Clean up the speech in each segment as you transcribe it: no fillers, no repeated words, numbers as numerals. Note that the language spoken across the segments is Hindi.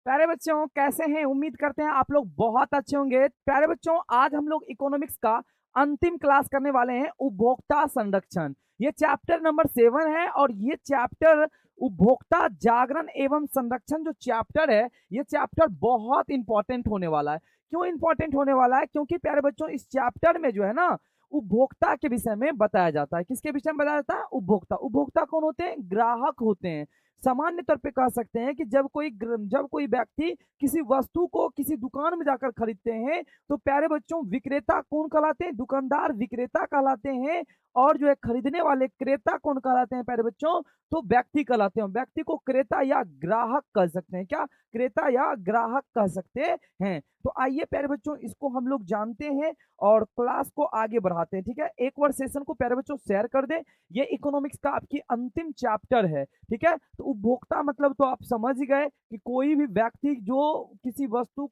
प्यारे बच्चों कैसे हैं? उम्मीद करते हैं आप लोग बहुत अच्छे होंगे। प्यारे बच्चों आज हम लोग इकोनॉमिक्स का अंतिम क्लास करने वाले हैं उपभोक्ता संरक्षण। ये चैप्टर नंबर 7 है और ये चैप्टर उपभोक्ता जागरण एवं संरक्षण जो चैप्टर है, ये चैप्टर बहुत इंपॉर्टेंट होने वाला है। क्यों इंपॉर्टेंट होने वाला है? क्योंकि प्यारे बच्चों इस चैप्टर में जो है ना उपभोक्ता के विषय में बताया जाता है। किसके विषय में बताया जाता है? उपभोक्ता। उपभोक्ता कौन होते हैं? ग्राहक होते हैं। सामान्य तौर पे कह सकते हैं कि जब कोई व्यक्ति किसी वस्तु को किसी दुकान में जाकर खरीदते हैं तो प्यारे बच्चों विक्रेता कौन कहलाते हैं? दुकानदार विक्रेता कहलाते हैं। और जो है खरीदने वाले क्रेता कौन कहलाते हैं प्यारे बच्चों? तो व्यक्ति कहलाते हैं। व्यक्ति को क्रेता या ग्राहक कह सकते हैं। क्या? क्रेता या ग्राहक कह सकते हैं। तो आइए प्यारे बच्चों इसको हम लोग जानते हैं और क्लास को आगे बढ़ाते हैं। ठीक है, एक बार सेशन को प्यारे बच्चों शेयर कर दें। ये इकोनॉमिक्स का आपकी अंतिम चैप्टर है। ठीक है, तो उपभोक्ता मतलब तो आप समझ ही गए कि कोई भी व्यक्ति जो किसी वस्तु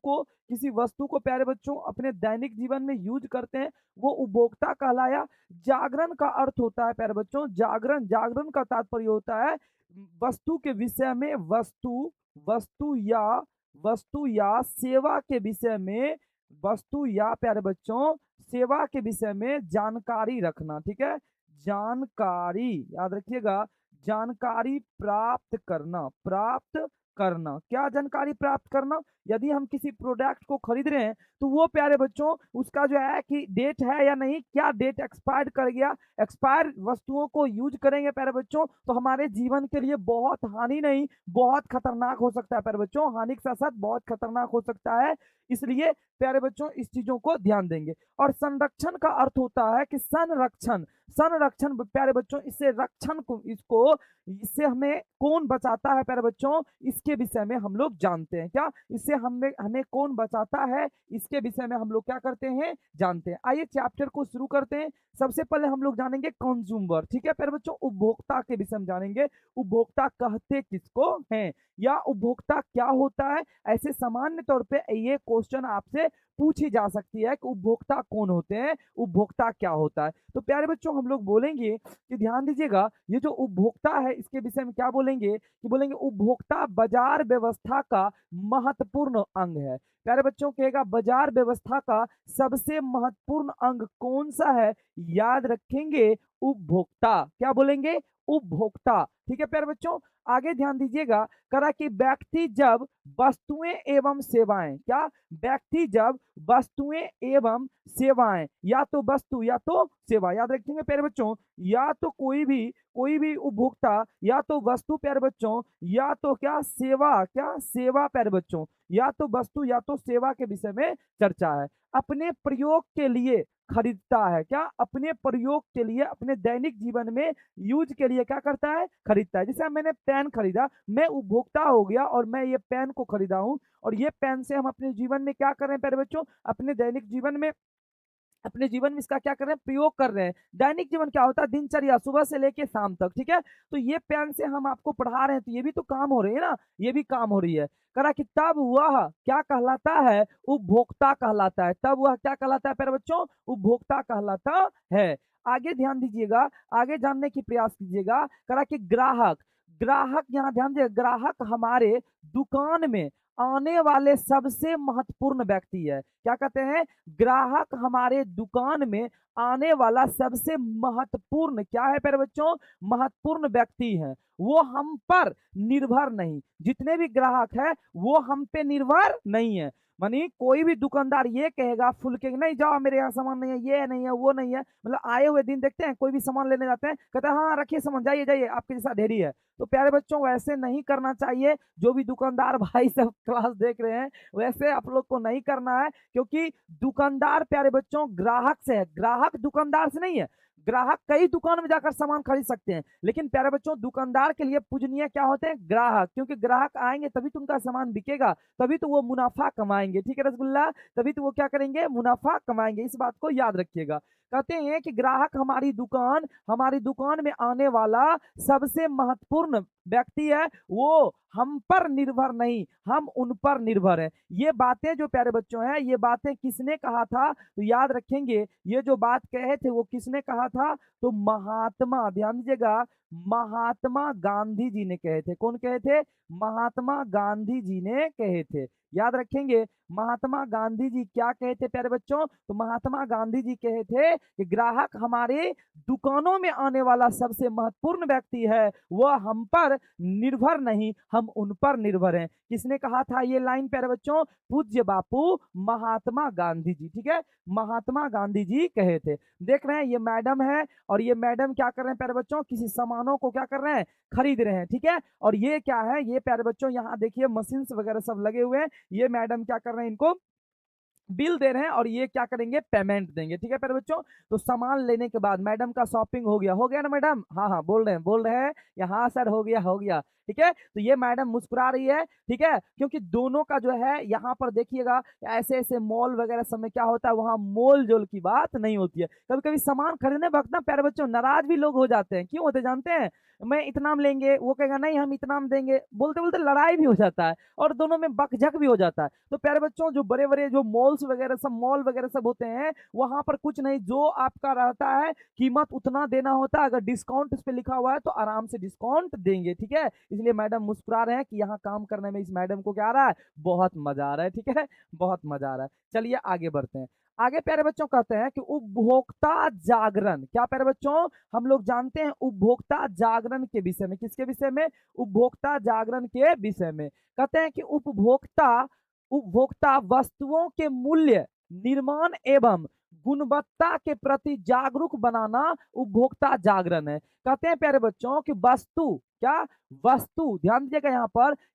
को प्यारे बच्चों अपने दैनिक जीवन में यूज करते हैं वो उपभोक्ता कहलाया। जागरण का अर्थ होता है प्यारे बच्चों, जागरण जागरण का तात्पर्य होता है वस्तु के विषय में, वस्तु या सेवा के विषय में, वस्तु या प्यारे बच्चों सेवा के विषय में जानकारी रखना। ठीक है, जानकारी याद रखिएगा। जानकारी प्राप्त करना। क्या जानकारी प्राप्त करना? यदि हम किसी प्रोडक्ट को खरीद रहे हैं तो वो प्यारे बच्चों उसका जो है कि डेट है या नहीं, क्या डेट एक्सपायर्ड कर गया। एक्सपायर वस्तुओं को यूज करेंगे प्यारे बच्चों तो हमारे जीवन के लिए बहुत हानि नहीं, बहुत खतरनाक हो सकता है प्यारे बच्चों। हानि के साथ साथ बहुत खतरनाक हो सकता है, इसलिए प्यारे बच्चों इस चीजों को ध्यान देंगे। और संरक्षण का अर्थ होता है कि संरक्षण। संरक्षण प्यारे बच्चों इससे रक्षण को इससे हमें कौन बचाता है प्यारे बच्चों, इसके विषय में हम लोग जानते हैं। क्या? इससे हमें हमें कौन बचाता है इसके विषय में हम लोग क्या करते हैं? जानते हैं। आइए चैप्टर को शुरू करते हैं। सबसे पहले हम लोग जानेंगे कंज्यूमर। ठीक है प्यारे बच्चों, उपभोक्ता के विषय में जानेंगे। उपभोक्ता कहते किसको हैं या उपभोक्ता क्या होता है? ऐसे सामान्य तौर पे ये क्वेश्चन आपसे पूछी जा सकती है कि उपभोक्ता कौन होते हैं, उपभोक्ता क्या होता है। तो प्यारे बच्चों हम लोग बोलेंगे कि ध्यान दीजिएगा, ये जो उपभोक्ता है इसके विषय में क्या बोलेंगे कि बोलेंगे उपभोक्ता बाजार व्यवस्था का महत्वपूर्ण अंग है। प्यारे बच्चों कहेगा बाजार व्यवस्था का सबसे महत्वपूर्ण अंग कौन सा है? याद रखेंगे उपभोक्ता। क्या बोलेंगे? उपभोक्ता। ठीक है प्यारे बच्चों, आगे ध्यान दीजिएगा। करा कि व्यक्ति जब वस्तुएं एवं सेवाएं, क्या? व्यक्ति जब वस्तुएं एवं सेवाएं, या तो वस्तु या तो सेवा, याद रखेंगे प्यारे बच्चों। या तो कोई भी उपभोक्ता या तो वस्तु प्यारे बच्चों, या तो क्या सेवा, क्या सेवा प्यारे बच्चों, या तो वस्तु या तो सेवा के विषय में चर्चा है। अपने प्रयोग के लिए खरीदता है। क्या? अपने प्रयोग के लिए, अपने दैनिक जीवन में यूज के लिए क्या करता है? खरीदता है। जैसे मैंने पेन खरीदा, मैं उपभोक्ता हो गया और मैं ये पेन को खरीदा हूं और ये पेन से हम अपने जीवन में क्या कर रहे हैं प्यारे बच्चों? अपने जीवन में इसका क्या कर रहे हैं? प्रयोग कर रहे हैं। दैनिक जीवन क्या होता है? दिनचर्या सुबह से लेके शाम तक। ठीक है, तो ये पेन से हम आपको पढ़ा रहे हैं तो ये भी तो काम हो रही है ना, ये भी काम हो रही है। करा कि तब वह क्या कहलाता है? उपभोक्ता कहलाता है। तब वह क्या कहलाता है प्यारे बच्चों? उपभोक्ता कहलाता है। आगे ध्यान दीजिएगा, आगे जानने की प्रयास कीजिएगा। करा कि ग्राहक। ग्राहक यहाँ ध्यान दीजिए, ग्राहक हमारे दुकान में आने वाले सबसे महत्वपूर्ण व्यक्ति है। क्या कहते हैं? ग्राहक हमारे दुकान में आने वाला सबसे महत्वपूर्ण क्या है प्यारे बच्चों? महत्वपूर्ण व्यक्ति है। वो हम पर निर्भर नहीं, जितने भी ग्राहक है वो हम पे निर्भर नहीं है। मानी कोई भी दुकानदार ये कहेगा फुल के नहीं जाओ मेरे यहाँ सामान नहीं है, ये नहीं है, वो नहीं है, मतलब आए हुए दिन देखते हैं कोई भी सामान लेने जाते हैं कहते हैं हाँ रखिए सामान, जाइए जाइए आपके जैसा ढेरी है। तो प्यारे बच्चों वैसे नहीं करना चाहिए। जो भी दुकानदार भाई सब क्लास देख रहे हैं वैसे आप लोग को नहीं करना है, क्योंकि दुकानदार प्यारे बच्चों ग्राहक से है, ग्राहक दुकानदार से नहीं है। ग्राहक कई दुकान में जाकर सामान खरीद सकते हैं, लेकिन प्यारे बच्चों दुकानदार के लिए पूजनीय क्या होते हैं? ग्राहक, क्योंकि ग्राहक आएंगे तभी तो उनका सामान बिकेगा, तभी तो वो मुनाफा कमाएंगे। ठीक है रसगुल्ला, तभी तो वो क्या करेंगे? मुनाफा कमाएंगे। इस बात को याद रखिएगा। कहते हैं कि ग्राहक हमारी दुकान में आने वाला सबसे महत्वपूर्ण व्यक्ति है, वो हम पर निर्भर नहीं, हम उन पर निर्भर है। ये बातें जो प्यारे बच्चों हैं, ये बातें किसने कहा था? तो याद रखेंगे, ये जो बात कहे थे वो किसने कहा था? तो महात्मा, ध्यान दीजिएगा, महात्मा गांधी जी ने कहे थे। कौन कहे थे? महात्मा गांधी जी ने कहे थे। याद रखेंगे, महात्मा गांधी जी क्या कहे थे प्यारे बच्चों? तो महात्मा गांधी जी कहे थे कि ग्राहक हमारे दुकानों में आने वाला सबसे महत्वपूर्ण व्यक्ति है, वह हम पर निर्भर नहीं, हम उन पर निर्भर हैं। किसने कहा था ये लाइन प्यारे बच्चों? पूज्य बापू महात्मा गांधी जी। ठीक है, महात्मा गांधी जी कहे थे। देख रहे हैं ये मैडम है, और ये मैडम क्या कर रहे हैं प्यारे बच्चों? किसी सामानों को क्या कर रहे हैं? खरीद रहे हैं। ठीक है, और ये क्या है? ये प्यारे बच्चों यहाँ देखिए मशीन्स वगैरह सब लगे हुए हैं। ये मैडम क्या कर रहे हैं? इनको बिल दे रहे हैं, और ये क्या करेंगे? पेमेंट देंगे। ठीक है प्यारे बच्चों, तो सामान लेने के बाद मैडम का शॉपिंग हो गया ना मैडम? हाँ हाँ बोल रहे हैं, यहाँ सर हो गया। ठीक है, तो ये मैडम मुस्कुरा रही है। ठीक है, क्योंकि दोनों का जो है यहाँ पर देखिएगा, ऐसे ऐसे मॉल वगैरह सब में क्या होता है, वहां मोल जोल की बात नहीं होती है। कभी कभी सामान खरीदने वक्त ना प्यारे बच्चों नाराज भी लोग हो जाते हैं। क्यों होते जानते हैं? मैं इतना में लेंगे, वो कहेगा नहीं हम इतना में देंगे, बोलते बोलते लड़ाई भी हो जाता है, और दोनों में बकझक भी हो जाता है। तो प्यारे बच्चों, जो बड़े बड़े जो मॉल वगैरह सब होते हैं, वहां पर कुछ नहीं, जो आपका रहता है कीमत उतना देना होता है। अगर डिस्काउंट इस पे लिखा हुआ है तो आराम से डिस्काउंट देंगे। ठीक है, इसलिए मैडम मुस्कुरा रहे हैं कि यहाँ काम करने में इस मैडम को क्या आ रहा है? बहुत मजा आ रहा है। ठीक है, बहुत मजा आ रहा है। चलिए आगे बढ़ते हैं। आगे प्यारे बच्चों कहते हैं कि उपभोक्ता जागरण। क्या प्यारे बच्चों? हम लोग जानते हैं उपभोक्ता जागरण के विषय में। किसके विषय में? उपभोक्ता जागरण के विषय में। कहते हैं कि उपभोक्ता वस्तुओं के मूल्य, निर्माण एवं गुणवत्ता के प्रति जागरूक बनाना उपभोक्ता जागरण है। कहते हैं प्यारे बच्चों कि वस्तु, ध्यान दीजिएगा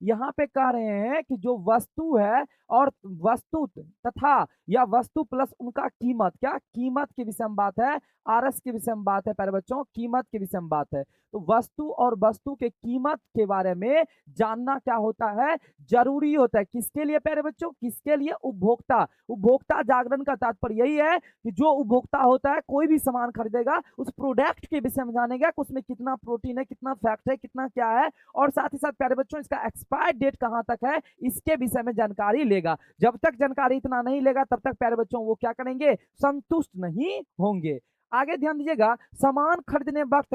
यहाँ पे कह रहे हैं कि जो वस्तु है, और वस्तु तथा या वस्तु प्लस उनका कीमत, क्या कीमत के विषय में बात है, आरएस के विषय में बात है प्यारे बच्चों, कीमत के विषय में बात है। तो वस्तु और वस्तु के कीमत के बारे में जानना क्या होता है? जरूरी होता है। किसके लिए प्यारे बच्चों? किसके लिए? उपभोक्ता जागरण का तात्पर्य यही है कि जो उपभोक्ता होता है, कोई भी सामान खरीदेगा, उस प्रोडक्ट के विषय में जानेगा कि उसमें कितना प्रोटीन है, कितना फैट है, कितना क्या है, और साथ ही साथ प्यारे बच्चों इसका एक्सपायर डेट कहां तक है, इसके विषय में जानकारी लेगा। जब तक जानकारी इतना नहीं लेगा, तब तक प्यारे बच्चों वो क्या करेंगे? संतुष्ट नहीं होंगे। आगे ध्यान दीजिएगा, सामान खरीदने वक्त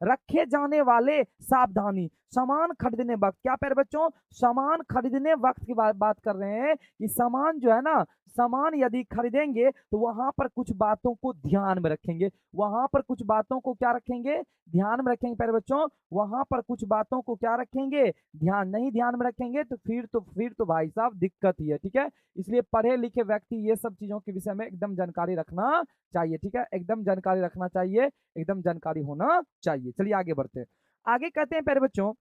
रखे जाने वाले सावधानी। सामान खरीदने वक्त, क्या प्यारे बच्चों? सामान खरीदने वक्त की बात कर रहे हैं कि सामान जो है ना, सामान यदि खरीदेंगे तो वहां पर कुछ बातों को ध्यान में रखेंगे। वहां पर कुछ बातों को क्या रखेंगे? ध्यान में रखेंगे प्यारे बच्चों। वहां पर कुछ बातों को क्या रखेंगे? ध्यान में रखेंगे तो फिर तो भाई साहब दिक्कत ही है। ठीक है, इसलिए पढ़े लिखे व्यक्ति ये सब चीजों के विषय में एकदम जानकारी रखना चाहिए। ठीक है, एकदम जानकारी रखना चाहिए, एकदम जानकारी होना चाहिए। चलिए आगे बढ़ते हैं। आगे कहते हैं प्यारे बच्चों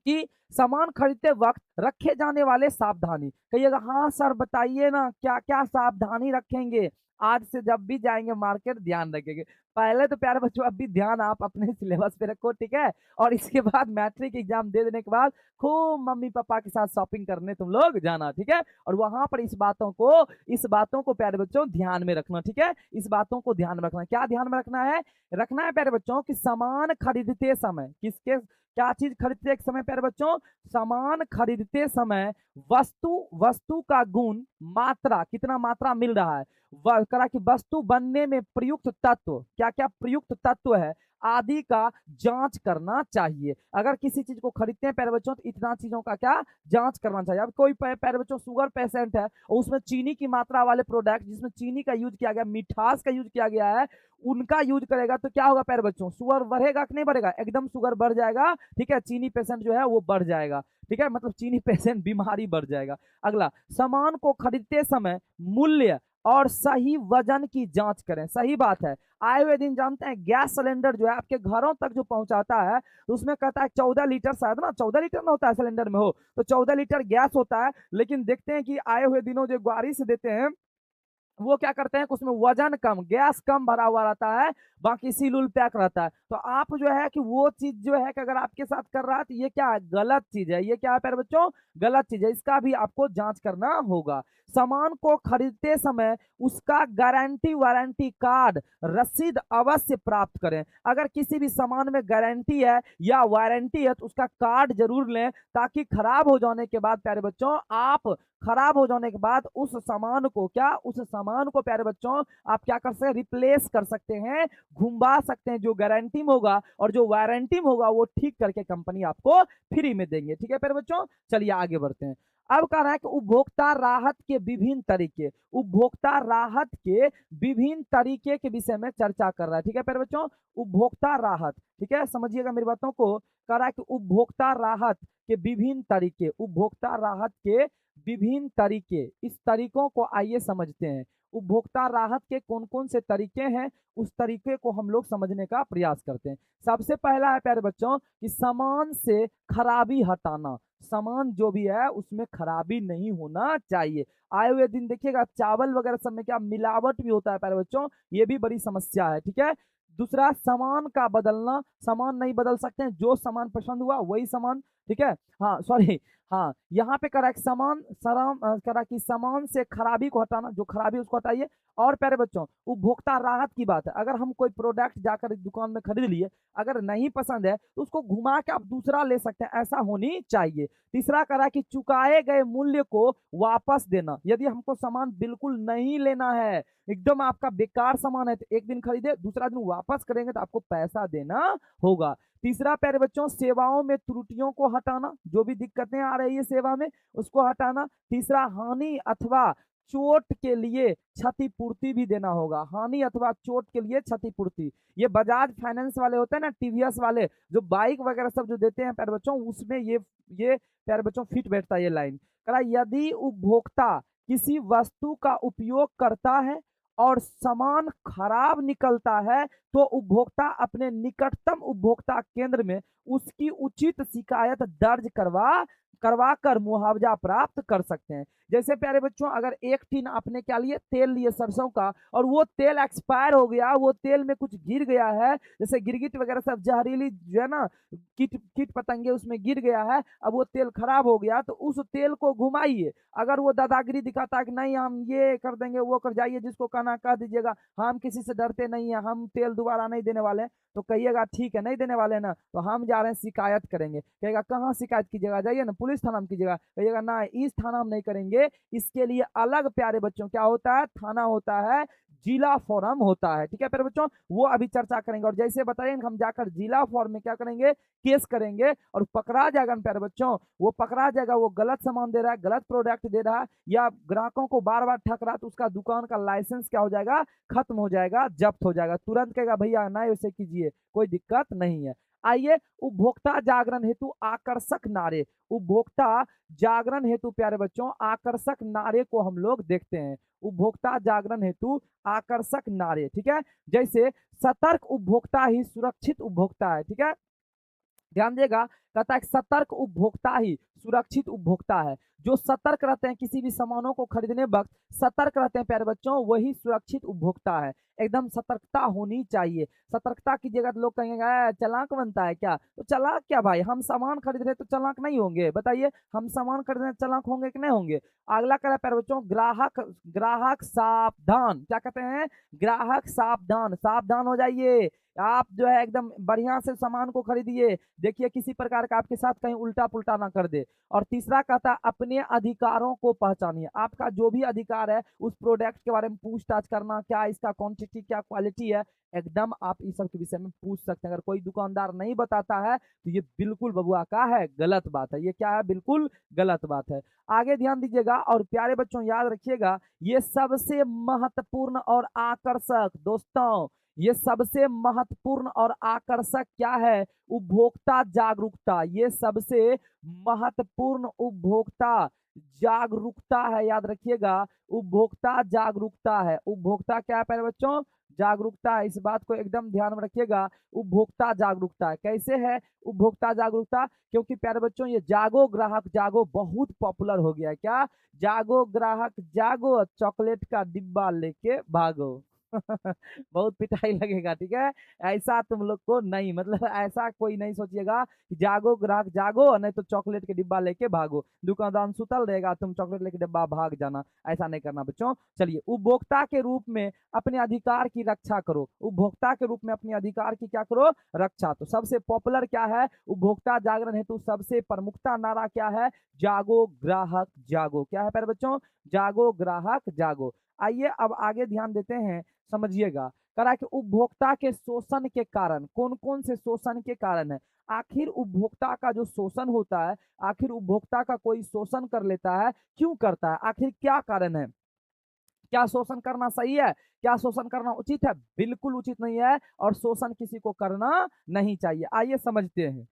कि सामान खरीदते वक्त रखे जाने वाले सावधानी। कहिएगा हाँ सर बताइए ना, क्या क्या सावधानी रखेंगे? आज से जब भी जाएंगे मार्केट ध्यान रखेंगे। पहले तो प्यारे बच्चों अभी ध्यान आप अपने सिलेबस पे रखो। ठीक है, और इसके बाद मैट्रिक एग्जाम दे देने के बाद खूब मम्मी पापा के साथ शॉपिंग करने तुम लोग जाना। ठीक है, और वहां पर इस बातों को प्यारे बच्चों ध्यान में रखना। ठीक है, इस बातों को ध्यान में रखना। क्या ध्यान में रखना है प्यारे बच्चों कि सामान खरीदते समय, क्या चीज खरीदते समय प्यारे बच्चों? सामान खरीदते समय वस्तु का गुण, मात्रा, कितना मात्रा मिल रहा है, करा कि वस्तु बनने में प्रयुक्त तत्व, क्या क्या प्रयुक्त तत्व है आदि का जांच करना चाहिए। अगर किसी चीज को खरीदते हैं प्यारे बच्चों, तो इतना चीजों का क्या जांच करना चाहिए। अब कोई प्यारे बच्चों शुगर पेशेंट है, और उसमें चीनी की मात्रा वाले प्रोडक्ट, जिसमें चीनी का यूज किया गया, मिठास का यूज किया गया है, उनका यूज करेगा तो क्या होगा प्यारे बच्चों? शुगर बढ़ेगा कि नहीं बढ़ेगा? एकदम शुगर बढ़ जाएगा। ठीक है, चीनी पेशेंट जो है वो बढ़ जाएगा। ठीक है, मतलब चीनी पेशेंट बीमारी बढ़ जाएगा। अगला, सामान को खरीदते समय मूल्य और सही वजन की जांच करें। सही बात है, आए हुए दिन जानते हैं गैस सिलेंडर जो है आपके घरों तक जो पहुंचाता है, तो उसमें कहता है 14 लीटर, शायद ना 14 लीटर में होता है, सिलेंडर में हो तो 14 लीटर गैस होता है। लेकिन देखते हैं कि आए हुए दिनों जो गाड़ी से देते हैं वो क्या करते हैं कि उसमें वजन कम, गैस कम भरा हुआ रहता है, बाकी सील उल पैक रहता है। तो आप जो है कि वो चीज़ जो है कि अगर आपके साथ कर रहा है तो ये क्या है? गलत चीज़ है। ये क्या है प्यारे बच्चों? गलत चीज़ है। इसका भी आपको जाँच करना होगा। सामान को खरीदते समय उसका गारंटी-वारंटी कार्ड, रसीद अवश्य प्राप्त करें। अगर किसी भी सामान में गारंटी है या वारंटी है तो उसका कार्ड ज़रूर लें, ताकि खराब हो जाने के बाद प्यारे बच्चों आप खराब हो जाने के बाद उस सामान को क्या, उस सामान को प्यारे बच्चों आप क्या कर सकते हैं? रिप्लेस कर सकते हैं, घुमा सकते हैं। जो गारंटी में होगा और जो वारंटी में होगा वो ठीक करके कंपनी आपको फ्री में देंगे। ठीक है प्यारे बच्चों, चलिए आगे बढ़ते हैं। अब कह रहा है कि उपभोक्ता राहत के विभिन्न तरीके, उपभोक्ता राहत के विभिन्न तरीके के विषय में चर्चा कर रहा है। ठीक है प्यारे बच्चों, उपभोक्ता राहत, ठीक है, समझिएगा मेरी बातों को। कह रहा है कि उपभोक्ता राहत के विभिन्न तरीके, उपभोक्ता राहत के विभिन्न तरीके, इस तरीकों को आइए समझते हैं। उपभोक्ता राहत के कौन-कौन से तरीके हैं, उस तरीके को हम लोग समझने का प्रयास करते हैं। सबसे पहला है प्यारे बच्चों कि सामान से खराबी हटाना। सामान जो भी है उसमें खराबी नहीं होना चाहिए। आए हुए दिन देखिएगा चावल वगैरह सब में क्या मिलावट भी होता है प्यारे बच्चों, ये भी बड़ी समस्या है। ठीक है। दूसरा, सामान का बदलना, सामान नहीं बदल सकते हैं, जो सामान पसंद हुआ वही सामान। ठीक है। हाँ सॉरी, हाँ, यहाँ पे करा कि करा कि सामान से खराबी को हटाना, जो खराबी है उसको हटाइए। और प्यारे बच्चों, उपभोक्ता राहत की बात है, अगर हम कोई प्रोडक्ट जाकर दुकान में खरीद लिए, अगर नहीं पसंद है तो उसको घुमा के आप दूसरा ले सकते हैं, ऐसा होनी चाहिए। तीसरा करा कि चुकाए गए मूल्य को वापस देना। यदि हमको सामान बिल्कुल नहीं लेना है, एकदम आपका बेकार सामान है, तो एक दिन खरीदे, दूसरा दिन वापस करेंगे तो आपको पैसा देना होगा। तीसरा प्यारे बच्चों, सेवाओं में त्रुटियों को हटाना, जो भी दिक्कतें आ रही है सेवा में उसको हटाना। तीसरा, हानि अथवा चोट के लिए क्षतिपूर्ति भी देना होगा। हानि अथवा चोट के लिए क्षतिपूर्ति, ये बजाज फाइनेंस वाले होते हैं ना, टीवीएस वाले, जो बाइक वगैरह सब जो देते हैं प्यारे बच्चों, उसमें ये प्यारे बच्चों फिट बैठता है ये लाइन। कह यदि उपभोक्ता किसी वस्तु का उपयोग करता है और सामान खराब निकलता है तो उपभोक्ता अपने निकटतम उपभोक्ता केंद्र में उसकी उचित शिकायत दर्ज करवा कर मुआवजा प्राप्त कर सकते हैं। जैसे प्यारे बच्चों, अगर एक टीन आपने क्या लिए, तेल लिए सरसों का, और वो तेल एक्सपायर हो गया, वो तेल में कुछ गिर गया है, जैसे गिरगिट वगैरह सब जहरीली जो है ना, कीट कीट पतंगे उसमें गिर गया है, अब वो तेल खराब हो गया, तो उस तेल को घुमाइए। अगर वो दादागिरी दिखाता है कि नहीं हम ये कर देंगे, वो कर जाइए, जिसको कहना कह दीजिएगा, हम किसी से डरते नहीं है, हम तेल दोबारा नहीं देने वाले, तो कहिएगा ठीक है नहीं देने वाले ना, तो हम जा रहे हैं शिकायत करेंगे। कहेगा कहाँ शिकायत कीजिएगा, जाइए ना पुलिस थाना में कीजिएगा। कहिएगा ना, इस थाना में नहीं करेंगे, इसके लिए अलग प्यारे बच्चों क्या होता है, थाना होता है, जिला फोरम होता है। ठीक है प्यारे बच्चों, वो अभी चर्चा करेंगे। और जैसे बताइए हम जाकर जिला फोरम में क्या करेंगे, केस करेंगे, और पकड़ा जाएगा ना प्यारे बच्चों, वो पकड़ा जाएगा, वो गलत सामान दे रहा है, गलत प्रोडक्ट दे रहा है, या ग्राहकों को बार बार ठग रहा है, तो उसका दुकान का लाइसेंस क्या हो जाएगा, खत्म हो जाएगा, जब्त हो जाएगा। तुरंत कहेगा भैया ना ऐसे कीजिए, कोई दिक्कत नहीं है। आइए, उपभोक्ता जागरण हेतु आकर्षक नारे, उपभोक्ता जागरण हेतु प्यारे बच्चों आकर्षक नारे को हम लोग देखते हैं। उपभोक्ता जागरण हेतु आकर्षक नारे, ठीक है, जैसे सतर्क उपभोक्ता ही सुरक्षित उपभोक्ता है। ठीक है, ध्यान देगा, कहता है सतर्क उपभोक्ता ही सुरक्षित उपभोक्ता है। जो सतर्क रहते हैं किसी भी सामानों को खरीदने वक्त, सतर्क रहते हैं प्यारे बच्चों, वही सुरक्षित उपभोक्ता है। एकदम सतर्कता होनी चाहिए। सतर्कता की जगह लोग कहेंगे चालाक बनता है क्या, तो चालाक क्या भाई, हम सामान खरीद रहे तो चालाक नहीं होंगे, बताइए, हम सामान खरीद रहे चालाक होंगे कि नहीं होंगे। अगला कह रहा है प्यारे बच्चों, ग्राहक ग्राहक सावधान, क्या कहते हैं, ग्राहक सावधान, सावधान हो जाइए। आप जो है एकदम बढ़िया से सामान को खरीदिए, देखिए किसी प्रकार का आपके साथ कहीं उल्टा पुल्टा ना कर दे। और तीसरा कहता है अपने अधिकारों को पहचानिए। आपका जो भी अधिकार है उस प्रोडक्ट के बारे में पूछताछ करना, क्या इसका क्वांटिटी, क्या क्वालिटी है, एकदम आप इस सब के विषय में पूछ सकते हैं। अगर कोई दुकानदार नहीं बताता है तो ये बिल्कुल बबुआ का है, गलत बात है, ये क्या है, बिल्कुल गलत बात है। आगे ध्यान दीजिएगा और प्यारे बच्चों याद रखिएगा, ये सबसे महत्वपूर्ण और आकर्षक दोस्तों, ये सबसे महत्वपूर्ण और आकर्षक क्या है? उपभोक्ता जागरूकता। ये सबसे महत्वपूर्ण उपभोक्ता जागरूकता है, याद रखिएगा। उपभोक्ता जागरूकता है। उपभोक्ता क्या है प्यारे बच्चों? जागरूकता है। इस बात को एकदम ध्यान में रखिएगा। उपभोक्ता जागरूकता है। कैसे है उपभोक्ता जागरूकता? क्योंकि प्यारे बच्चों ये जागो ग्राहक जागो बहुत पॉपुलर हो गया है। क्या? जागो ग्राहक जागो, चॉकलेट का डिब्बा लेके भागो। बहुत पिटाई लगेगा, ठीक है। ऐसा तुम लोग को नहीं, मतलब ऐसा कोई नहीं सोचिएगा कि जागो ग्राहक जागो नहीं तो चॉकलेट के डिब्बा लेके भागो, दुकानदार सुतल रहेगा तुम चॉकलेट लेके डिब्बा भाग जाना। ऐसा नहीं करना बच्चों। चलिए, उपभोक्ता के रूप में अपने अधिकार की रक्षा करो। उपभोक्ता के रूप में अपने अधिकार की क्या करो? रक्षा। तो सबसे पॉपुलर क्या है उपभोक्ता जागरण हेतु? सबसे प्रमुखता नारा क्या है? जागो ग्राहक जागो। क्या है प्यारे बच्चों? जागो ग्राहक जागो। आइए अब आगे ध्यान देते हैं, समझिएगा। करा कि उपभोक्ता के शोषण के कारण, कौन कौन से शोषण के कारण है? आखिर उपभोक्ता का जो शोषण होता है, आखिर उपभोक्ता का कोई शोषण कर लेता है, क्यों करता है? आखिर क्या कारण है? क्या शोषण करना सही है? क्या शोषण करना उचित है? बिल्कुल उचित नहीं है, और शोषण किसी को करना नहीं चाहिए। आइए समझते हैं।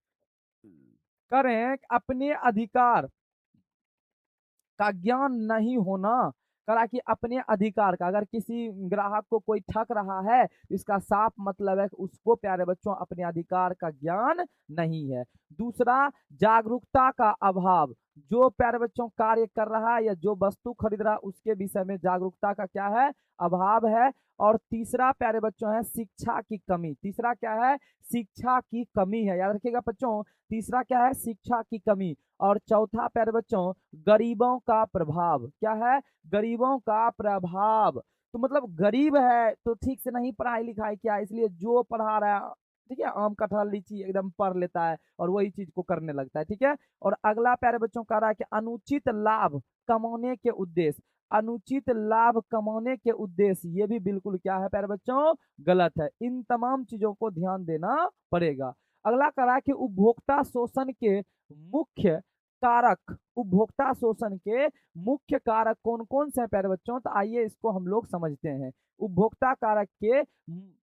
करें अपने अधिकार का ज्ञान नहीं होना। करा कि अपने अधिकार का, अगर किसी ग्राहक को कोई ठग रहा है, इसका साफ मतलब है कि उसको प्यारे बच्चों अपने अधिकार का ज्ञान नहीं है। दूसरा, जागरूकता का अभाव। जो प्यारे बच्चों कार्य कर रहा है या जो वस्तु खरीद रहा है उसके विषय में जागरूकता का क्या है? अभाव है। और तीसरा प्यारे बच्चों है शिक्षा की कमी। तीसरा क्या है? शिक्षा की कमी है, याद रखिएगा बच्चों। तीसरा क्या है? शिक्षा की कमी। और चौथा प्यारे बच्चों गरीबों का प्रभाव। क्या है? गरीबों का प्रभाव। तो मतलब गरीब है तो ठीक से नहीं पढ़ाई लिखाई किया, इसलिए जो पढ़ा रहा है, ठीक है, आम कटहल लीची एकदम पढ़ लेता है और वही चीज को करने लगता है, ठीक है। और अगला प्यारे बच्चों कह रहा है कि अनुचित लाभ कमाने के उद्देश्य। अनुचित लाभ कमाने के उद्देश्य, ये भी बिल्कुल क्या है प्यारे बच्चों? गलत है। इन तमाम चीजों को ध्यान देना पड़ेगा। अगला करा कि उपभोक्ता शोषण के मुख्य कारक, उपभोक्ता शोषण के मुख्य कारक कौन कौन से हैं प्यारे बच्चों? तो आइए इसको हम लोग समझते हैं। उपभोक्ता कारक के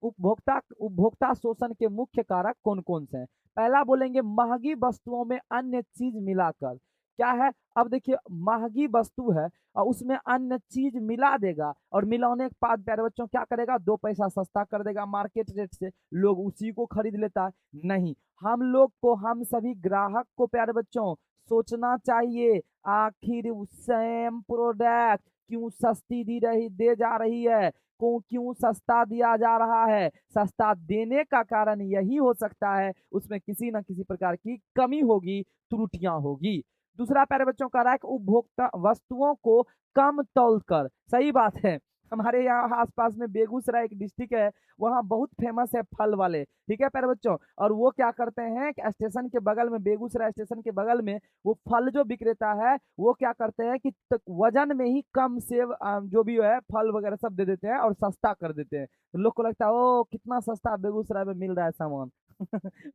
उपभोक्ता शोषण के मुख्य कारक कौन कौन से हैं? पहला बोलेंगे महंगी वस्तुओं में अन्य चीज मिलाकर। क्या है? अब देखिए, महंगी वस्तु है और उसमें अन्य चीज मिला देगा, और मिलाने के बाद प्यारे बच्चों क्या करेगा? 2 पैसा सस्ता कर देगा मार्केट रेट से, लोग उसी को खरीद लेता है। नहीं, हम लोग को, हम सभी ग्राहक को प्यारे बच्चों सोचना चाहिए, आखिर सेम प्रोडक्ट क्यों सस्ती दे जा रही है, क्यों सस्ता दिया जा रहा है? सस्ता देने का कारण यही हो सकता है उसमें किसी न किसी प्रकार की कमी होगी, त्रुटियां होगी। दूसरा प्यारे बच्चों कह रहा है कि उपभोक्ता वस्तुओं को कम तौल कर। सही बात है। हमारे यहाँ आसपास में बेगूसराय एक डिस्ट्रिक्ट है, वहाँ बहुत फेमस है फल वाले, ठीक है प्यारे बच्चों। और वो क्या करते हैं कि स्टेशन के बगल में, बेगूसराय स्टेशन के बगल में, वो फल जो विक्रेता है वो क्या करते हैं कि वजन में ही कम सेब जो भी है फल वगैरह सब दे देते हैं और सस्ता कर देते हैं। तो लोग को लगता है ओ कितना सस्ता बेगूसराय में मिल रहा है सामान।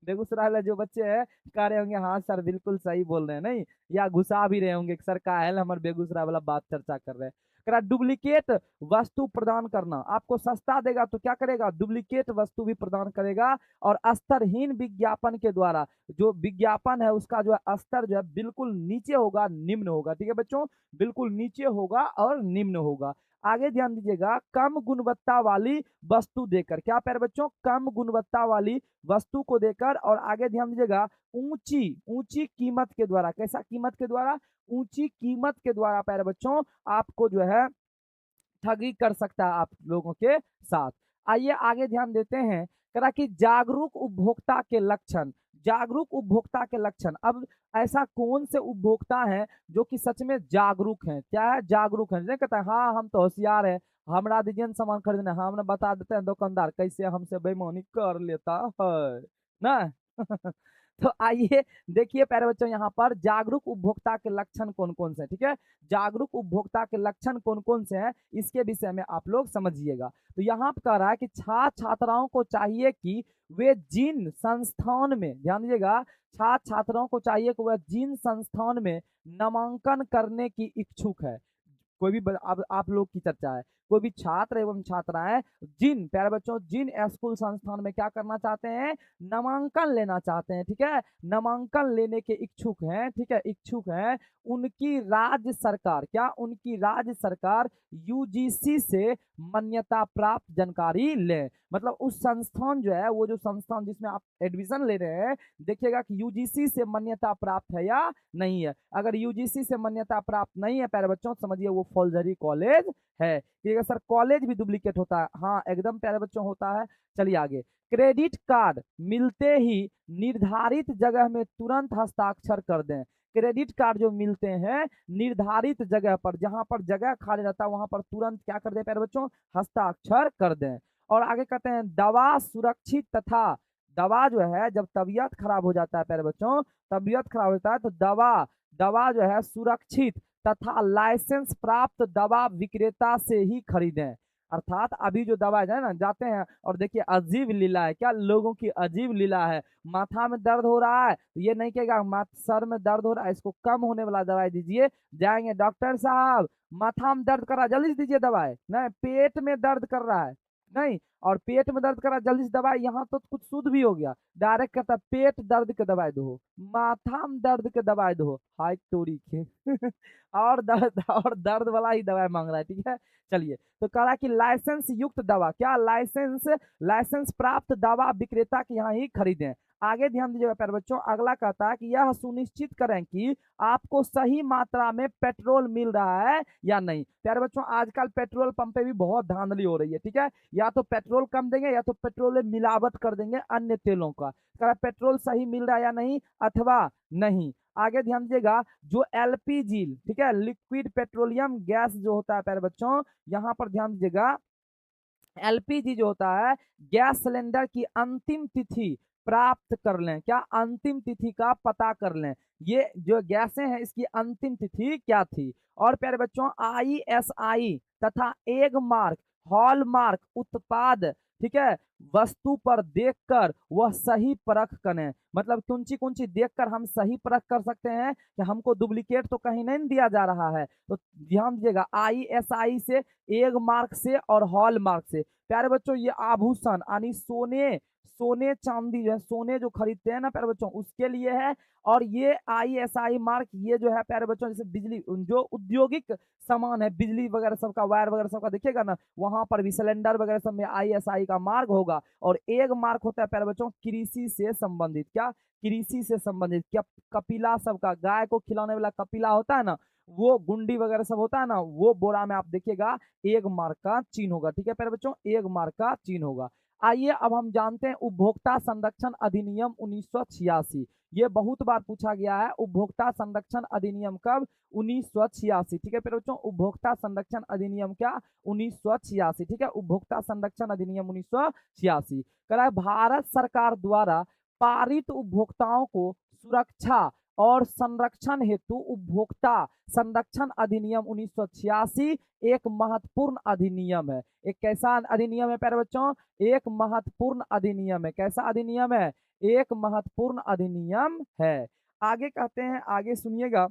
बेगूसराय वाले जो बच्चे हैं कह रहे होंगे हाँ सर बिल्कुल सही बोल रहे हैं, नहीं, या घुसा भी रहे होंगे कि सर का है हमारे बेगूसराय वाला बात चर्चा कर रहे हैं। डुप्लीकेट वस्तु प्रदान करना। आपको सस्ता देगा तो क्या करेगा? डुप्लीकेट वस्तु भी प्रदान करेगा। और स्तरहीन विज्ञापन के द्वारा, जो विज्ञापन है उसका जो है स्तर जो है बिल्कुल नीचे होगा, निम्न होगा, ठीक है बच्चों, बिल्कुल नीचे होगा और निम्न होगा। आगे ध्यान दीजिएगा, कम गुणवत्ता वाली वस्तु देकर। क्या प्यारे बच्चों? कम गुणवत्ता वाली वस्तु को देकर। और आगे ध्यान दीजिएगा, ऊंची ऊंची कीमत के द्वारा। कैसा कीमत के द्वारा? ऊंची कीमत के द्वारा प्यारे बच्चों आपको जो है ठगी कर सकता है आप लोगों के साथ। आइए आगे ध्यान देते हैं, करा कि जागरूक उपभोक्ता के लक्षण। जागरूक उपभोक्ता के लक्षण। अब ऐसा कौन से उपभोक्ता हैं जो कि सच में जागरूक हैं? क्या है? जागरूक हैं। जैसे कहता है हाँ हम तो होशियार है, हमरा दीजिए सामान खरीदना, हमने बता देते हैं दुकानदार कैसे हमसे बेईमानी कर लेता है ना। तो आइए देखिए प्यारे बच्चों, यहाँ पर जागरूक उपभोक्ता के लक्षण कौन कौन से हैं, ठीक है। जागरूक उपभोक्ता के लक्षण कौन कौन से हैं इसके विषय में आप लोग समझिएगा। तो यहाँ पर कह रहा है कि छात्र छात्राओं को चाहिए कि वे जिन संस्थान में, ध्यान दीजिएगा, छात्र छात्राओं को चाहिए कि वह जिन संस्थान में नामांकन करने की इच्छुक है, कोई भी अब आप लोग की चर्चा है, कोई भी छात्र एवं छात्राएं जिन प्यारे बच्चों जिन स्कूल संस्थान में क्या करना चाहते हैं, नामांकन लेना चाहते हैं, ठीक है, नामांकन लेने के इच्छुक हैं, ठीक है, इच्छुक हैं, उनकी राज्य सरकार क्या, उनकी राज्य सरकार यूजीसी से मान्यता प्राप्त जानकारी लें। मतलब उस संस्थान जो है, वो जो संस्थान जिसमें आप एडमिशन ले रहे हैं, देखिएगा कि यूजीसी से मान्यता प्राप्त है या नहीं है। अगर यूजीसी से मान्यता प्राप्त नहीं है प्यारे बच्चों, समझिए वो फौजदारी कॉलेज है। कि सर कॉलेज भी डुप्लीकेट होता है, हाँ एकदम प्यारे बच्चों होता है। चलिए आगे, क्रेडिट कार्ड मिलते ही निर्धारित जगह में तुरंत हस्ताक्षर कर दें। क्रेडिट कार्ड जो मिलते हैं निर्धारित जगह पर, जहां पर जगह खाली रहता है वहां पर तुरंत क्या कर दें प्यारे बच्चों, हस्ताक्षर कर दें। और आगे कहते हैं दवा सुरक्षित तथा, दवा जो है जब तबीयत खराब हो जाता है प्यारे बच्चों, तबीयत खराब होता है तो दवा दवा जो है सुरक्षित तथा लाइसेंस प्राप्त दवा विक्रेता से ही खरीदें। अर्थात अभी जो दवा है ना, जाते हैं और देखिए अजीब लीला है, क्या लोगों की अजीब लीला है। माथा में दर्द हो रहा है तो ये नहीं कहेगा सर में दर्द हो रहा है, इसको कम होने वाला दवाई दीजिए। जाएंगे डॉक्टर साहब माथा में दर्द कर रहा है जल्दी से दीजिए दवाई, नहीं पेट में दर्द कर रहा है, नहीं और पेट में दर्द कर रहा है जल्दी से दवाई, यहाँ तो कुछ शुद्ध भी हो गया, डायरेक्ट कहता है पेट दर्द के दवाई दो, माथा में दर्द के दवाई दो, हाई टोरी के और दर्द वाला ही दवाई मांग रहा है, ठीक है। चलिए तो कह रहा है कि लाइसेंस युक्त दवा, क्या लाइसेंस, लाइसेंस प्राप्त दवा विक्रेता के यहाँ ही खरीदें। आगे ध्यान दीजिएगा प्यारे बच्चों, अगला कहता है कि यह सुनिश्चित करें कि आपको सही मात्रा में पेट्रोल मिल रहा है या नहीं। प्यारे बच्चों आजकल पेट्रोल पंप पे भी बहुत धांधली हो रही है, ठीक है, या तो पेट्रोल कम देंगे या तो पेट्रोल में मिलावट कर देंगे अन्य तेलों का। पेट्रोल सही मिल रहा है या नहीं अथवा नहीं। आगे ध्यान दीजिएगा, जो एलपीजी, ठीक है, लिक्विड पेट्रोलियम गैस जो होता है प्यारे बच्चों, यहाँ पर ध्यान दीजिएगा, एलपीजी जो होता है गैस सिलेंडर की अंतिम तिथि प्राप्त कर लें। क्या, अंतिम तिथि का पता कर लें, ये जो गैसें हैं इसकी अंतिम तिथि क्या थी। और प्यारे बच्चों आईएसआई तथा एग मार्क, हॉल मार्क उत्पाद, ठीक है, वस्तु पर देखकर वह सही परख करें। मतलब कौन सी देखकर हम सही परख कर सकते हैं कि हमको डुप्लीकेट तो कहीं नहीं दिया जा रहा है। तो ध्यान दीजिएगा आईएसआई से, एग मार्क से और हॉल मार्क से। प्यारे बच्चों ये आभूषण यानी सोने, सोने चांदी जो है, सोने जो खरीदते हैं ना प्यारे बच्चों उसके लिए है। और ये आईएसआई मार्क ये जो है प्यारे बच्चों जैसे बिजली जो औद्योगिक सामान है, बिजली वगैरह सबका, वायर वगैरह सबका देखिएगा ना, वहां पर भी सिलेंडर वगैरह सब में आईएसआई का मार्क होगा। और एक मार्क होता है प्यारे बच्चों कृषि से संबंधित, क्या, कृषि से संबंधित, क्या, कपिला सबका, गाय को खिलाने वाला कपिला होता है ना, वो गुंडी वगैरह सब होता है ना, वो बोरा में आप देखिएगा एक मार्क का चिन्ह होगा, ठीक है प्यारे बच्चों, एक मार्क का चिन्ह होगा। आइए अब हम जानते हैं उपभोक्ता संरक्षण अधिनियम 1986। ये बहुत बार पूछा गया है, उपभोक्ता संरक्षण अधिनियम कब, 1986, ठीक है प्यारे बच्चों, उपभोक्ता संरक्षण अधिनियम क्या, 1986, ठीक है, उपभोक्ता संरक्षण अधिनियम 1986। कह रहा है भारत सरकार द्वारा पारित उपभोक्ताओं को सुरक्षा और संरक्षण हेतु उपभोक्ता संरक्षण अधिनियम 1986 एक महत्वपूर्ण अधिनियम है। एक कैसा अधिनियम है प्यारे बच्चों, एक महत्वपूर्ण अधिनियम है। कैसा अधिनियम है, एक महत्वपूर्ण अधिनियम है। आगे कहते हैं, आगे सुनिएगा,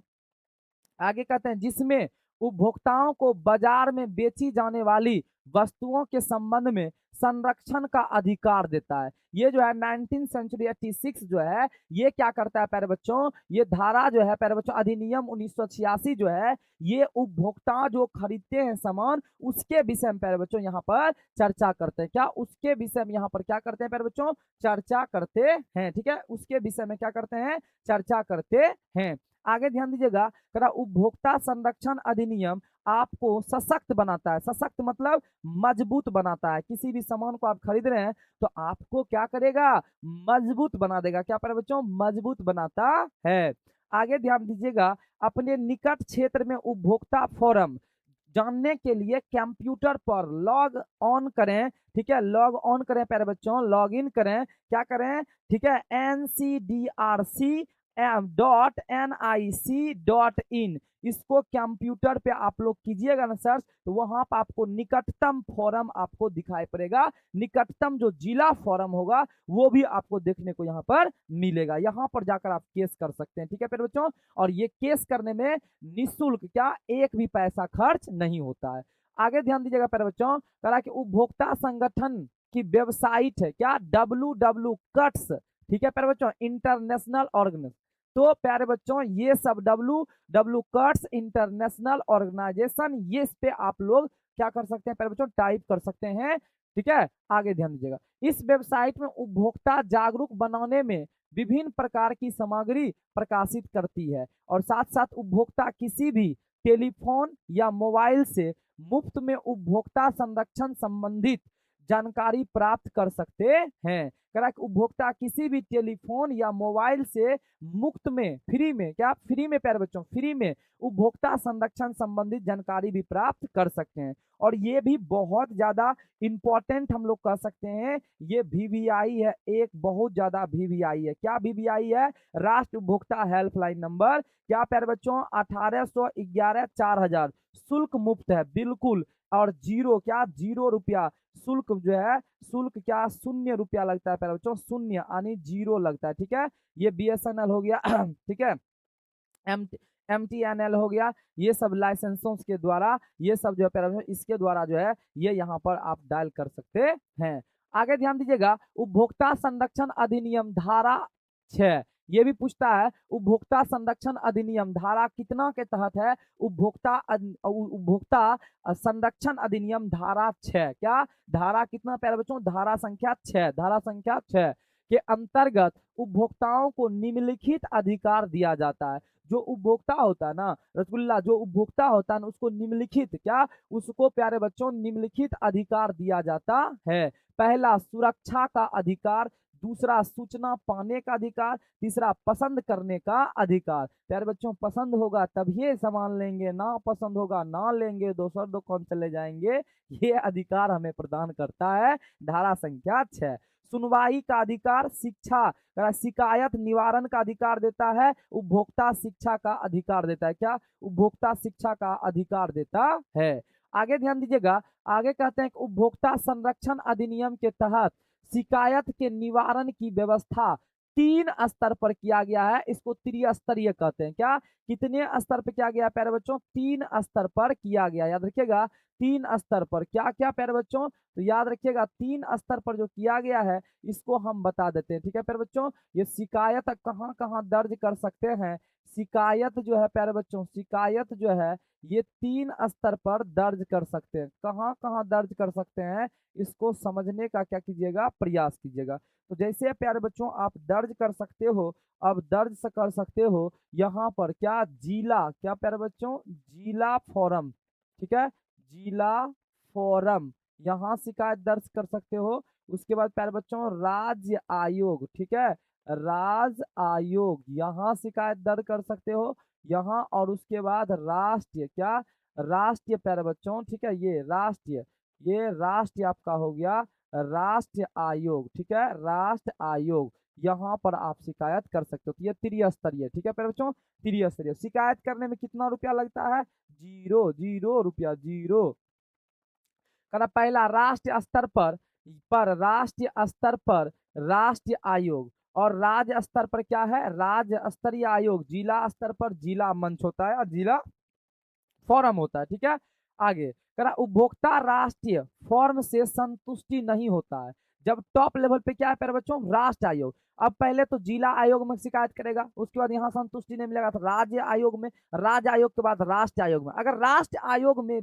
आगे कहते हैं जिसमें उपभोक्ताओं को बाजार में बेची जाने वाली वस्तुओं के संबंध में संरक्षण का अधिकार देता है। ये जो है 19 सेंचुरी 86 जो है ये क्या करता है प्यारे बच्चों, ये धारा जो है प्यारे बच्चों अधिनियम 1986 जो है ये उपभोक्ता जो खरीदते हैं सामान उसके विषय में प्यारे बच्चों यहाँ पर चर्चा करते हैं। क्या, उसके विषय में यहाँ पर क्या करते हैं प्यारे बच्चों, चर्चा करते हैं, ठीक है, उसके विषय में क्या करते हैं, चर्चा करते हैं। आगे ध्यान दीजिएगा, उपभोक्ता संरक्षण अधिनियम आपको सशक्त बनाता है। सशक्त मतलब मजबूत बनाता है। किसी भी सामान को आप खरीद रहे हैं तो आपको क्या करेगा, मजबूत बना देगा। क्या पर बच्चों, मजबूत बनाता है। आगे ध्यान दीजिएगा, अपने निकट क्षेत्र में उपभोक्ता फोरम जानने के लिए कंप्यूटर पर लॉग ऑन करें, ठीक है, लॉग ऑन करें प्यारे बच्चों, लॉग इन करें, क्या करें, ठीक है, ncdrc.nic.in इसको कंप्यूटर पे आप लोग कीजिएगा ना सर्च, तो वहां पर आपको निकटतम फोरम आपको दिखाई पड़ेगा। निकटतम जो जिला फोरम होगा वो भी आपको देखने को यहाँ पर मिलेगा। यहाँ पर जाकर आप केस कर सकते हैं, ठीक है प्यारे बच्चों। और ये केस करने में निःशुल्क, क्या, एक भी पैसा खर्च नहीं होता है। आगे ध्यान दीजिएगा प्यारे बच्चों, कह रहा है कि उपभोक्ता संगठन की वेबसाइट है क्या, www.cuts, ठीक है प्यारे बच्चों, इंटरनेशनल ऑर्गेनाइजेशन। तो प्यारे बच्चों ये सब www.cuts इंटरनेशनल ऑर्गेनाइजेशन, ये इस पे आप लोग क्या कर सकते हैं प्यारे बच्चों, टाइप कर सकते हैं, ठीक है। आगे ध्यान दीजिएगा, इस वेबसाइट में उपभोक्ता जागरूक बनाने में विभिन्न प्रकार की सामग्री प्रकाशित करती है और साथ साथ उपभोक्ता किसी भी टेलीफोन या मोबाइल से मुफ्त में उपभोक्ता संरक्षण संबंधित जानकारी प्राप्त कर सकते हैं। कह उपभोक्ता किसी भी टेलीफोन या मोबाइल से मुफ्त में, फ्री में, क्या फ्री में प्यारे बच्चों, फ्री में उपभोक्ता संरक्षण संबंधित जानकारी भी प्राप्त कर सकते हैं। और ये भी बहुत ज्यादा इंपॉर्टेंट हम लोग कह सकते हैं, ये VVI है, एक बहुत ज्यादा VVI है। क्या VVI है, राष्ट्रीय उपभोक्ता हेल्पलाइन नंबर, क्या प्यारे बच्चों 1811-4000, शुल्क मुफ्त है बिल्कुल, और जीरो, क्या 0 रुपया शुल्क जो है, शुल्क क्या 0 रुपया लगता है प्यारे बच्चों, 0 यानी 0 लगता है, ठीक है। ये BSNL हो गया ठीक है, MTNL हो गया, ये सब लाइसेंसों के द्वारा, ये सब जो है प्यारे बच्चों इसके द्वारा जो है ये यहाँ पर आप डायल कर सकते हैं। आगे ध्यान दीजिएगा, उपभोक्ता संरक्षण अधिनियम धारा 6, ये भी पूछता है उपभोक्ता संरक्षण अधिनियम धारा कितना के तहत है, उपभोक्ता संरक्षण अधिनियम धारा 6, क्या धारा कितना प्यारे बच्चों, धारा संख्या 6, धारा संख्या 6 के अंतर्गत उपभोक्ताओं को निम्नलिखित अधिकार दिया जाता है। जो उपभोक्ता होता है ना रसगुल्ला, जो उपभोक्ता होता है ना उसको निम्नलिखित, क्या उसको प्यारे बच्चों निम्नलिखित अधिकार दिया जाता है। पहला सुरक्षा का अधिकार, दूसरा सूचना पाने का अधिकार, तीसरा पसंद करने का अधिकार। प्यारे बच्चों पसंद होगा तभी सामान लेंगे, ना पसंद होगा ना लेंगे, दोसर दुकान चले जाएंगे, ये अधिकार हमें प्रदान करता है धारा संख्या 6। सुनवाई का अधिकार, शिक्षा, शिकायत निवारण का अधिकार देता है, उपभोक्ता शिक्षा का अधिकार देता है, क्या उपभोक्ता शिक्षा का अधिकार देता है। आगे ध्यान दीजिएगा, आगे कहते हैं कि उपभोक्ता संरक्षण अधिनियम के तहत शिकायत के निवारण की व्यवस्था 3 स्तर पर किया गया है, इसको त्रिस्तरीय कहते हैं। क्या कितने स्तर पर किया गया प्यारे बच्चों, 3 स्तर पर किया गया, याद रखिएगा 3 स्तर पर, क्या क्या प्यारे बच्चों, तो याद रखिएगा 3 स्तर पर जो किया गया है इसको हम बता देते हैं, ठीक है प्यारे बच्चों। ये शिकायत कहाँ कहाँ दर्ज कर सकते हैं, शिकायत जो है प्यारे बच्चों, शिकायत जो है ये 3 स्तर पर दर्ज कर सकते हैं। कहाँ कहाँ दर्ज कर सकते हैं, इसको समझने का क्या कीजिएगा, प्रयास कीजिएगा। तो जैसे प्यारे बच्चों आप दर्ज कर सकते हो, अब दर्ज कर सकते हो यहाँ पर, क्या जिला, क्या प्यारे बच्चों जिला फोरम, ठीक है, जिला फोरम, यहाँ शिकायत दर्ज कर सकते हो। उसके बाद प्यारे बच्चों राज्य आयोग, ठीक है, राज्य आयोग, यहाँ शिकायत दर्ज कर सकते हो यहाँ। और उसके बाद राष्ट्रीय, क्या राष्ट्रीय प्यारे बच्चों, ठीक है, ये राष्ट्रीय, ये राष्ट्रीय आपका हो गया राष्ट्रीय आयोग, ठीक है, राष्ट्र आयोग, यहाँ पर आप शिकायत कर सकते हो। तो ये त्रिस्तरीय, ठीक है प्यारे बच्चों, त्रिस्तरीय। शिकायत करने में कितना रुपया लगता है, 0 रुपया, 0। कहना पहला राष्ट्रीय स्तर पर राष्ट्रीय स्तर पर राष्ट्रीय आयोग, और राज्य स्तर पर क्या है, राज्य स्तरीय आयोग, जिला स्तर पर जिला मंच होता है और जिला फोरम होता है, ठीक है। आगे कह उपभोक्ता राष्ट्रीय फॉर्म से संतुष्टि नहीं होता है, जब टॉप लेवल पे क्या है प्यारे बच्चों, राष्ट्र आयोग। अब पहले तो जिला आयोग में शिकायत करेगा, उसके बाद यहाँ संतुष्टि नहीं मिलेगा तो राज्य आयोग में, राज्य आयोग के बाद राष्ट्र आयोग में। अगर राष्ट्र आयोग में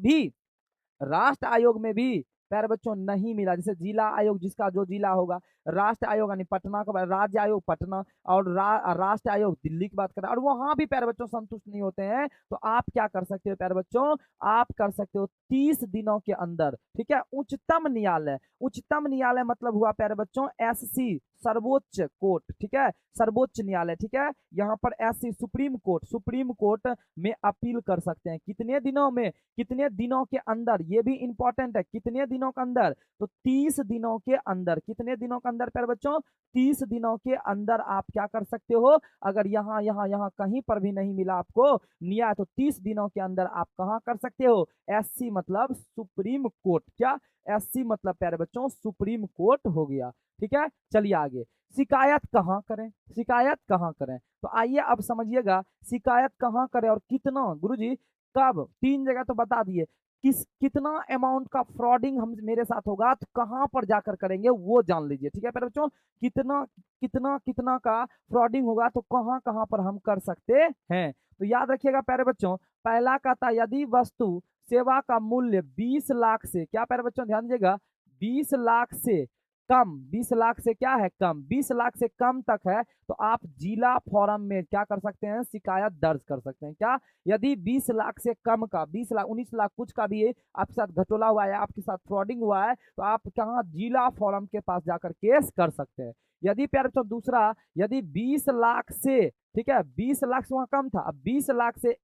भी प्यारे बच्चों नहीं मिला, जैसे जिला आयोग जिसका जो जिला होगा, राष्ट्र आयोग यानी पटना का, राज्य आयोग पटना, और राष्ट्र आयोग दिल्ली की बात करें, और वहां भी प्यारे बच्चों संतुष्ट नहीं होते हैं, तो आप क्या कर सकते हो प्यारे बच्चों, आप कर सकते हो 30 दिनों के अंदर, ठीक है, उच्चतम न्यायालय, उच्चतम न्यायालय मतलब हुआ प्यारे बच्चों SC, सर्वोच्च कोर्ट, ठीक है, सर्वोच्च न्यायालय, ठीक है, यहाँ पर SC सुप्रीम कोर्ट में अपील कर सकते हैं। कितने दिनों में, कितने दिनों के अंदर, ये भी इंपॉर्टेंट है, कितने दिनों के अंदर, तो 30 दिनों के अंदर। कितने दिनों के अंदर प्यारे बच्चों, 30 दिनों के अंदर आप क्या कर सकते हो, अगर यहाँ यहाँ यहाँ कहीं पर भी नहीं मिला आपको न्याय, तो 30 दिनों के अंदर आप कहाँ कर सकते हो, SC मतलब सुप्रीम कोर्ट, क्या SC मतलब प्यारे बच्चों सुप्रीम कोर्ट हो गया, ठीक है। चलिए आगे, शिकायत कहाँ करें, शिकायत कहाँ करें, तो आइए अब समझिएगा शिकायत कहाँ करें और कितना, गुरुजी कब, 3 जगह तो बता दिए, कितना अमाउंट का फ्रॉडिंग हम मेरे साथ होगा तो कहां पर जाकर करेंगे वो जान लीजिए, ठीक है प्यारे बच्चों। कितना कितना कितना का फ्रॉडिंग होगा तो कहां कहां पर हम कर सकते हैं। तो याद रखिएगा प्यारे बच्चों, पहला का था यदि वस्तु सेवा का मूल्य 20 लाख से, क्या प्यारे बच्चों ध्यान दीजिएगा, 20 लाख से कम, 20 लाख से क्या है कम, 20 लाख से कम तक है तो आप जिला फोरम में क्या कर सकते हैं, शिकायत दर्ज कर सकते हैं। क्या, यदि 20 लाख से कम का, 20 लाख 19 लाख कुछ का भी आपके साथ घटोला हुआ है, आपके साथ फ्रॉडिंग हुआ है, तो आप कहाँ जिला फोरम के पास जाकर केस कर सकते हैं। यदि प्यारे बच्चों दूसरा, यदि 20 लाख से, ठीक है 20 लाख से वहां कम था, अब 20 लाख से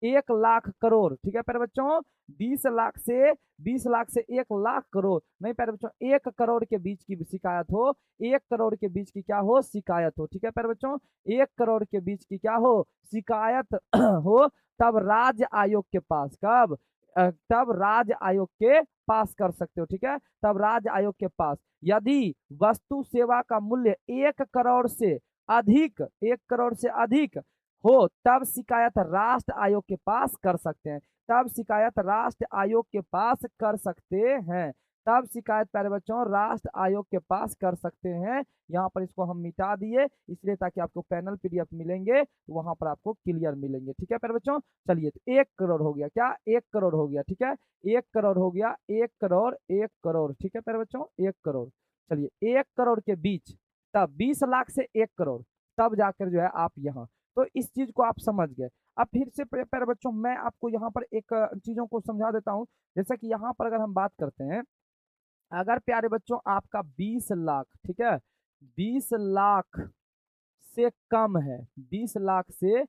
1 लाख करोड़, ठीक है प्यारे बच्चों, 20 लाख से 1 लाख करोड़ नहीं प्यारे बच्चों, 1 करोड़ के बीच की शिकायत हो, 1 करोड़ के बीच की क्या हो, शिकायत हो, ठीक है प्यारे बच्चों, 1 करोड़ के बीच की क्या हो, शिकायत हो, तब राज्य आयोग के पास, कब, तब राज्य आयोग के पास कर सकते हो, ठीक है, तब राज्य आयोग के पास। यदि वस्तु सेवा का मूल्य 1 करोड़ से अधिक, 1 करोड़ से अधिक हो तब शिकायत राष्ट्र आयोग के पास कर सकते हैं, तब शिकायत राष्ट्र आयोग के पास कर सकते हैं, तब शिकायत प्यारे बच्चों राष्ट्र आयोग के पास कर सकते हैं। यहाँ पर इसको हम मिटा दिए इसलिए ताकि आपको पैनल पीडीएफ मिलेंगे तो वहां पर आपको क्लियर मिलेंगे, ठीक है प्यारे बच्चों। चलिए तो 1 करोड़ हो गया, क्या 1 करोड़ हो गया, ठीक है 1 करोड़ हो गया, 1 करोड़, 1 करोड़, ठीक है प्यारे बच्चों 1 करोड़। चलिए 1 करोड़ के बीच, तब 20 लाख से 1 करोड़, तब जाकर जो है आप यहाँ, तो इस चीज को आप समझ गए। अब फिर से प्यारे बच्चों मैं आपको यहाँ पर एक चीजों को समझा देता हूँ। जैसा कि यहाँ पर अगर हम बात करते हैं, अगर प्यारे बच्चों आपका 20 लाख, ठीक है 20 लाख से कम है, 20 लाख से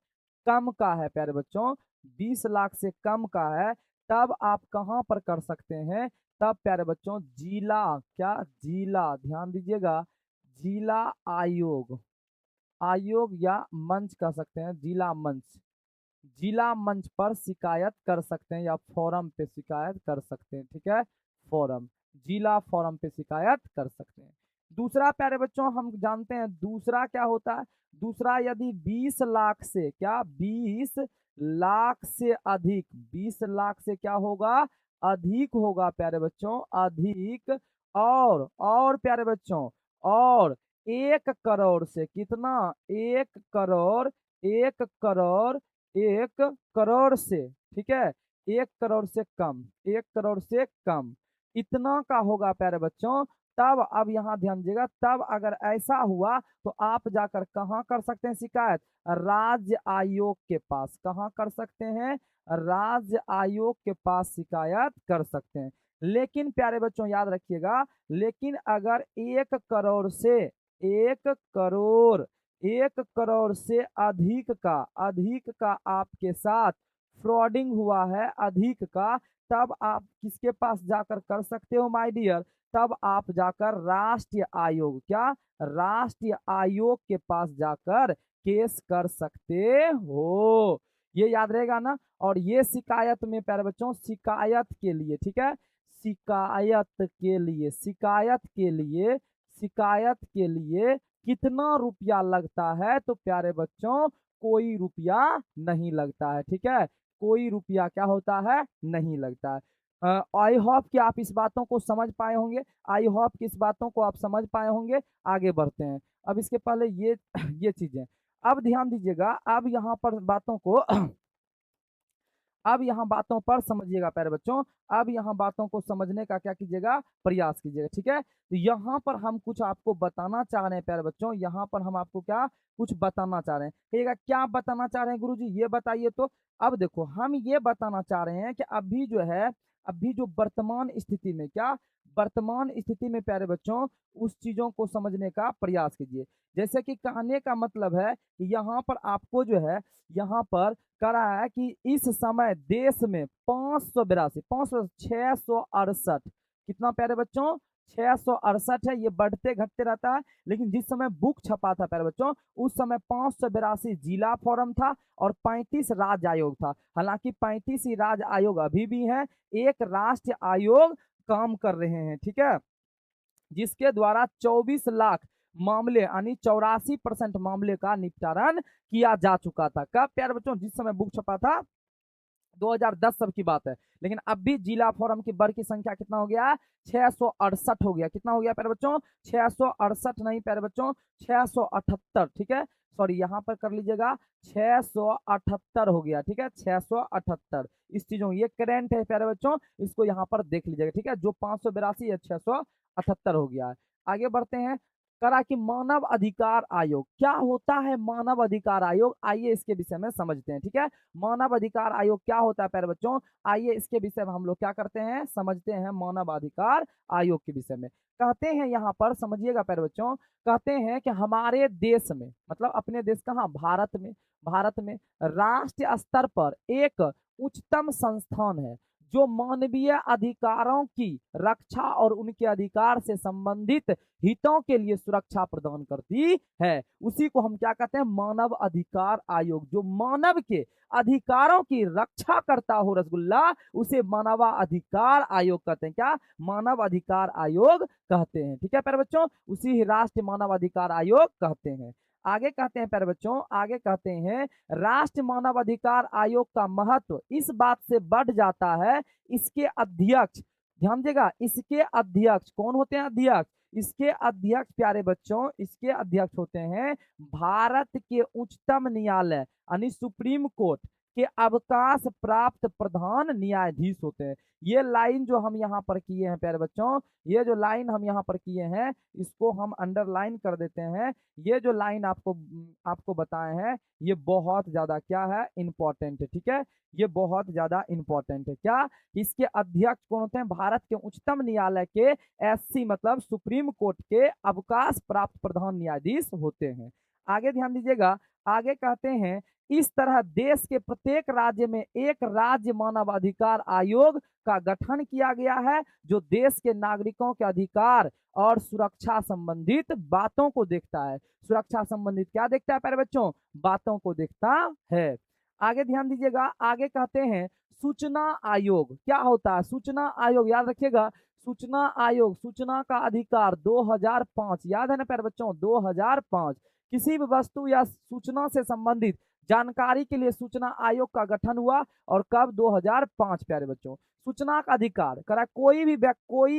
कम का है प्यारे बच्चों, 20 लाख से कम का है, तब आप कहां पर कर सकते हैं, तब प्यारे बच्चों जिला, क्या जिला, ध्यान दीजिएगा, जिला आयोग, आयोग या मंच कह सकते हैं, जिला मंच, जिला मंच पर शिकायत कर सकते हैं या फोरम पे शिकायत कर सकते हैं, ठीक है फोरम, जिला फोरम पे शिकायत कर सकते हैं। दूसरा प्यारे बच्चों हम जानते हैं दूसरा क्या होता है, दूसरा यदि 20 लाख से, क्या 20 लाख से अधिक, 20 लाख से क्या होगा, अधिक होगा प्यारे बच्चों, अधिक, और प्यारे बच्चों, और 1 करोड़ से कितना, 1 करोड़, 1 करोड़, 1 करोड़ से, ठीक है 1 करोड़ से कम, 1 करोड़ से कम इतना का होगा प्यारे बच्चों, तब अब यहाँ ध्यान दीजिएगा, तब अगर ऐसा हुआ तो आप जाकर कहाँ कर सकते हैं शिकायत, राज्य आयोग के पास, कहाँ कर सकते हैं, राज्य आयोग के पास शिकायत कर सकते हैं। लेकिन प्यारे बच्चों याद रखिएगा, लेकिन अगर 1 करोड़ से, 1 करोड़, 1 करोड़ से अधिक का आपके साथ फ्रॉडिंग हुआ है, अधिक का, तब आप किसके पास जाकर कर सकते हो माय डियर, तब आप जाकर राष्ट्रीय आयोग, क्या राष्ट्रीय आयोग के पास जाकर केस कर सकते हो, ये याद रहेगा ना। और ये शिकायत में प्यारे बच्चों, शिकायत के लिए, ठीक है शिकायत के लिए, शिकायत के लिए, शिकायत के लिए कितना रुपया लगता है, तो प्यारे बच्चों कोई रुपया नहीं लगता है, ठीक है कोई रुपया क्या होता है, नहीं लगता है। आई होप कि आप इस बातों को समझ पाए होंगे, आई होप कि इस बातों को आप समझ पाए होंगे। आगे बढ़ते हैं, अब इसके पहले ये ये चीजें, अब ध्यान दीजिएगा, अब यहाँ पर बातों को अब यहाँ बातों पर समझिएगा प्यारे बच्चों, अब यहाँ बातों को समझने का क्या कीजिएगा, प्रयास कीजिएगा, ठीक है। तो यहाँ पर हम कुछ आपको बताना चाह रहे हैं प्यारे बच्चों, यहाँ पर हम आपको क्या कुछ बताना चाह रहे हैं, कहिएगा क्या बताना चाह रहे हैं गुरुजी ये बताइए। तो अब देखो हम ये बताना चाह रहे हैं कि अभी जो है, अभी जो वर्तमान स्थिति में, क्या वर्तमान स्थिति में प्यारे बच्चों उस चीजों को समझने का प्रयास कीजिए। जैसे कि कहने का मतलब है कि यहाँ पर आपको जो है, यहाँ पर करा है कि इस समय देश में 582, 668, कितना प्यारे बच्चों 668 है, ये बढ़ते घटते रहता है, लेकिन जिस समय बुक छपा था प्यारे बच्चों उस समय 582 जिला फोरम था और 35 राज्य आयोग था। हालांकि 35 ही राज्य आयोग अभी भी हैं, एक राष्ट्रीय आयोग काम कर रहे हैं, ठीक है जिसके द्वारा 24 लाख मामले यानी 84% मामले का निपटारण किया जा चुका था। कब प्यारे बच्चों, जिस समय बुक छपा था 2010 सब की बात है, लेकिन अब भी जिला फोरम की वर्ग की संख्या कितना हो गया? 668 हो गया। कितना हो गया प्यारे बच्चों? 668 नहीं प्यारे बच्चों, 678। ठीक है, सॉरी यहाँ पर कर लीजिएगा, 678 हो गया। ठीक है, 678 इस चीजों, ये करेंट है प्यारे बच्चों, इसको यहाँ पर देख लीजिएगा। ठीक है, जो 582 है 678 हो गया है। आगे बढ़ते हैं, करा कि मानव अधिकार आयोग क्या होता है? मानव अधिकार आयोग, आइए इसके विषय में समझते हैं। ठीक है, मानव अधिकार आयोग क्या होता है प्यारे बच्चों? आइए इसके विषय में हम लोग क्या करते हैं, समझते हैं मानव अधिकार आयोग के विषय में। कहते हैं यहाँ पर, समझिएगा प्यारे बच्चों, कहते हैं कि हमारे देश में, मतलब अपने देश कहाँ? भारत में राष्ट्रीय स्तर पर एक उच्चतम संस्थान है जो मानवीय अधिकारों की रक्षा और उनके अधिकार से संबंधित हितों के लिए सुरक्षा प्रदान करती है। उसी को हम क्या कहते हैं? मानव अधिकार आयोग। जो मानव के अधिकारों की रक्षा करता हो रसगुल्ला, उसे मानव अधिकार आयोग कहते हैं। क्या? मानव अधिकार आयोग कहते हैं। ठीक है प्यारे बच्चों, उसी राष्ट्रीय मानव अधिकार आयोग कहते हैं। आगे कहते हैं प्यारे बच्चों, आगे कहते हैं, राष्ट्रीय मानव अधिकार आयोग का महत्व इस बात से बढ़ जाता है, इसके अध्यक्ष, ध्यान दीजिएगा, इसके अध्यक्ष कौन होते हैं? अध्यक्ष, इसके अध्यक्ष प्यारे बच्चों, इसके अध्यक्ष होते हैं भारत के उच्चतम न्यायालय यानी सुप्रीम कोर्ट के अवकाश प्राप्त प्रधान न्यायाधीश होते हैं। ये लाइन जो हम यहाँ पर किए हैं प्यारे बच्चों, ये जो लाइन हम यहाँ पर किए हैं, इसको हम अंडरलाइन कर देते हैं। ये जो लाइन आपको बताए हैं, ये बहुत ज्यादा क्या है? इंपॉर्टेंट है। ठीक है, ये बहुत ज्यादा इंपॉर्टेंट है। क्या? इसके अध्यक्ष कौन होते हैं? भारत के उच्चतम न्यायालय के एससी मतलब सुप्रीम कोर्ट के अवकाश प्राप्त प्रधान न्यायाधीश होते हैं। आगे ध्यान दीजिएगा, आगे कहते हैं, इस तरह देश के प्रत्येक राज्य में एक राज्य मानव अधिकार आयोग का गठन किया गया है, जो देश के नागरिकों के अधिकार और सुरक्षा संबंधित बातों को देखता है। सुरक्षा संबंधित क्या देखता है प्यारे बच्चों? बातों को देखता है। आगे ध्यान दीजिएगा, आगे कहते हैं, सूचना आयोग क्या होता है? सूचना आयोग याद रखिएगा, सूचना आयोग, सूचना का अधिकार 2005, याद है ना प्यारे बच्चों? 2005 किसी भी वस्तु या सूचना से संबंधित जानकारी के लिए सूचना आयोग का गठन हुआ, और कब? 2005 प्यारे बच्चों। सूचना का अधिकार करा, कोई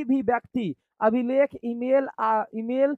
भी व्यक्ति अभिलेख, ईमेल,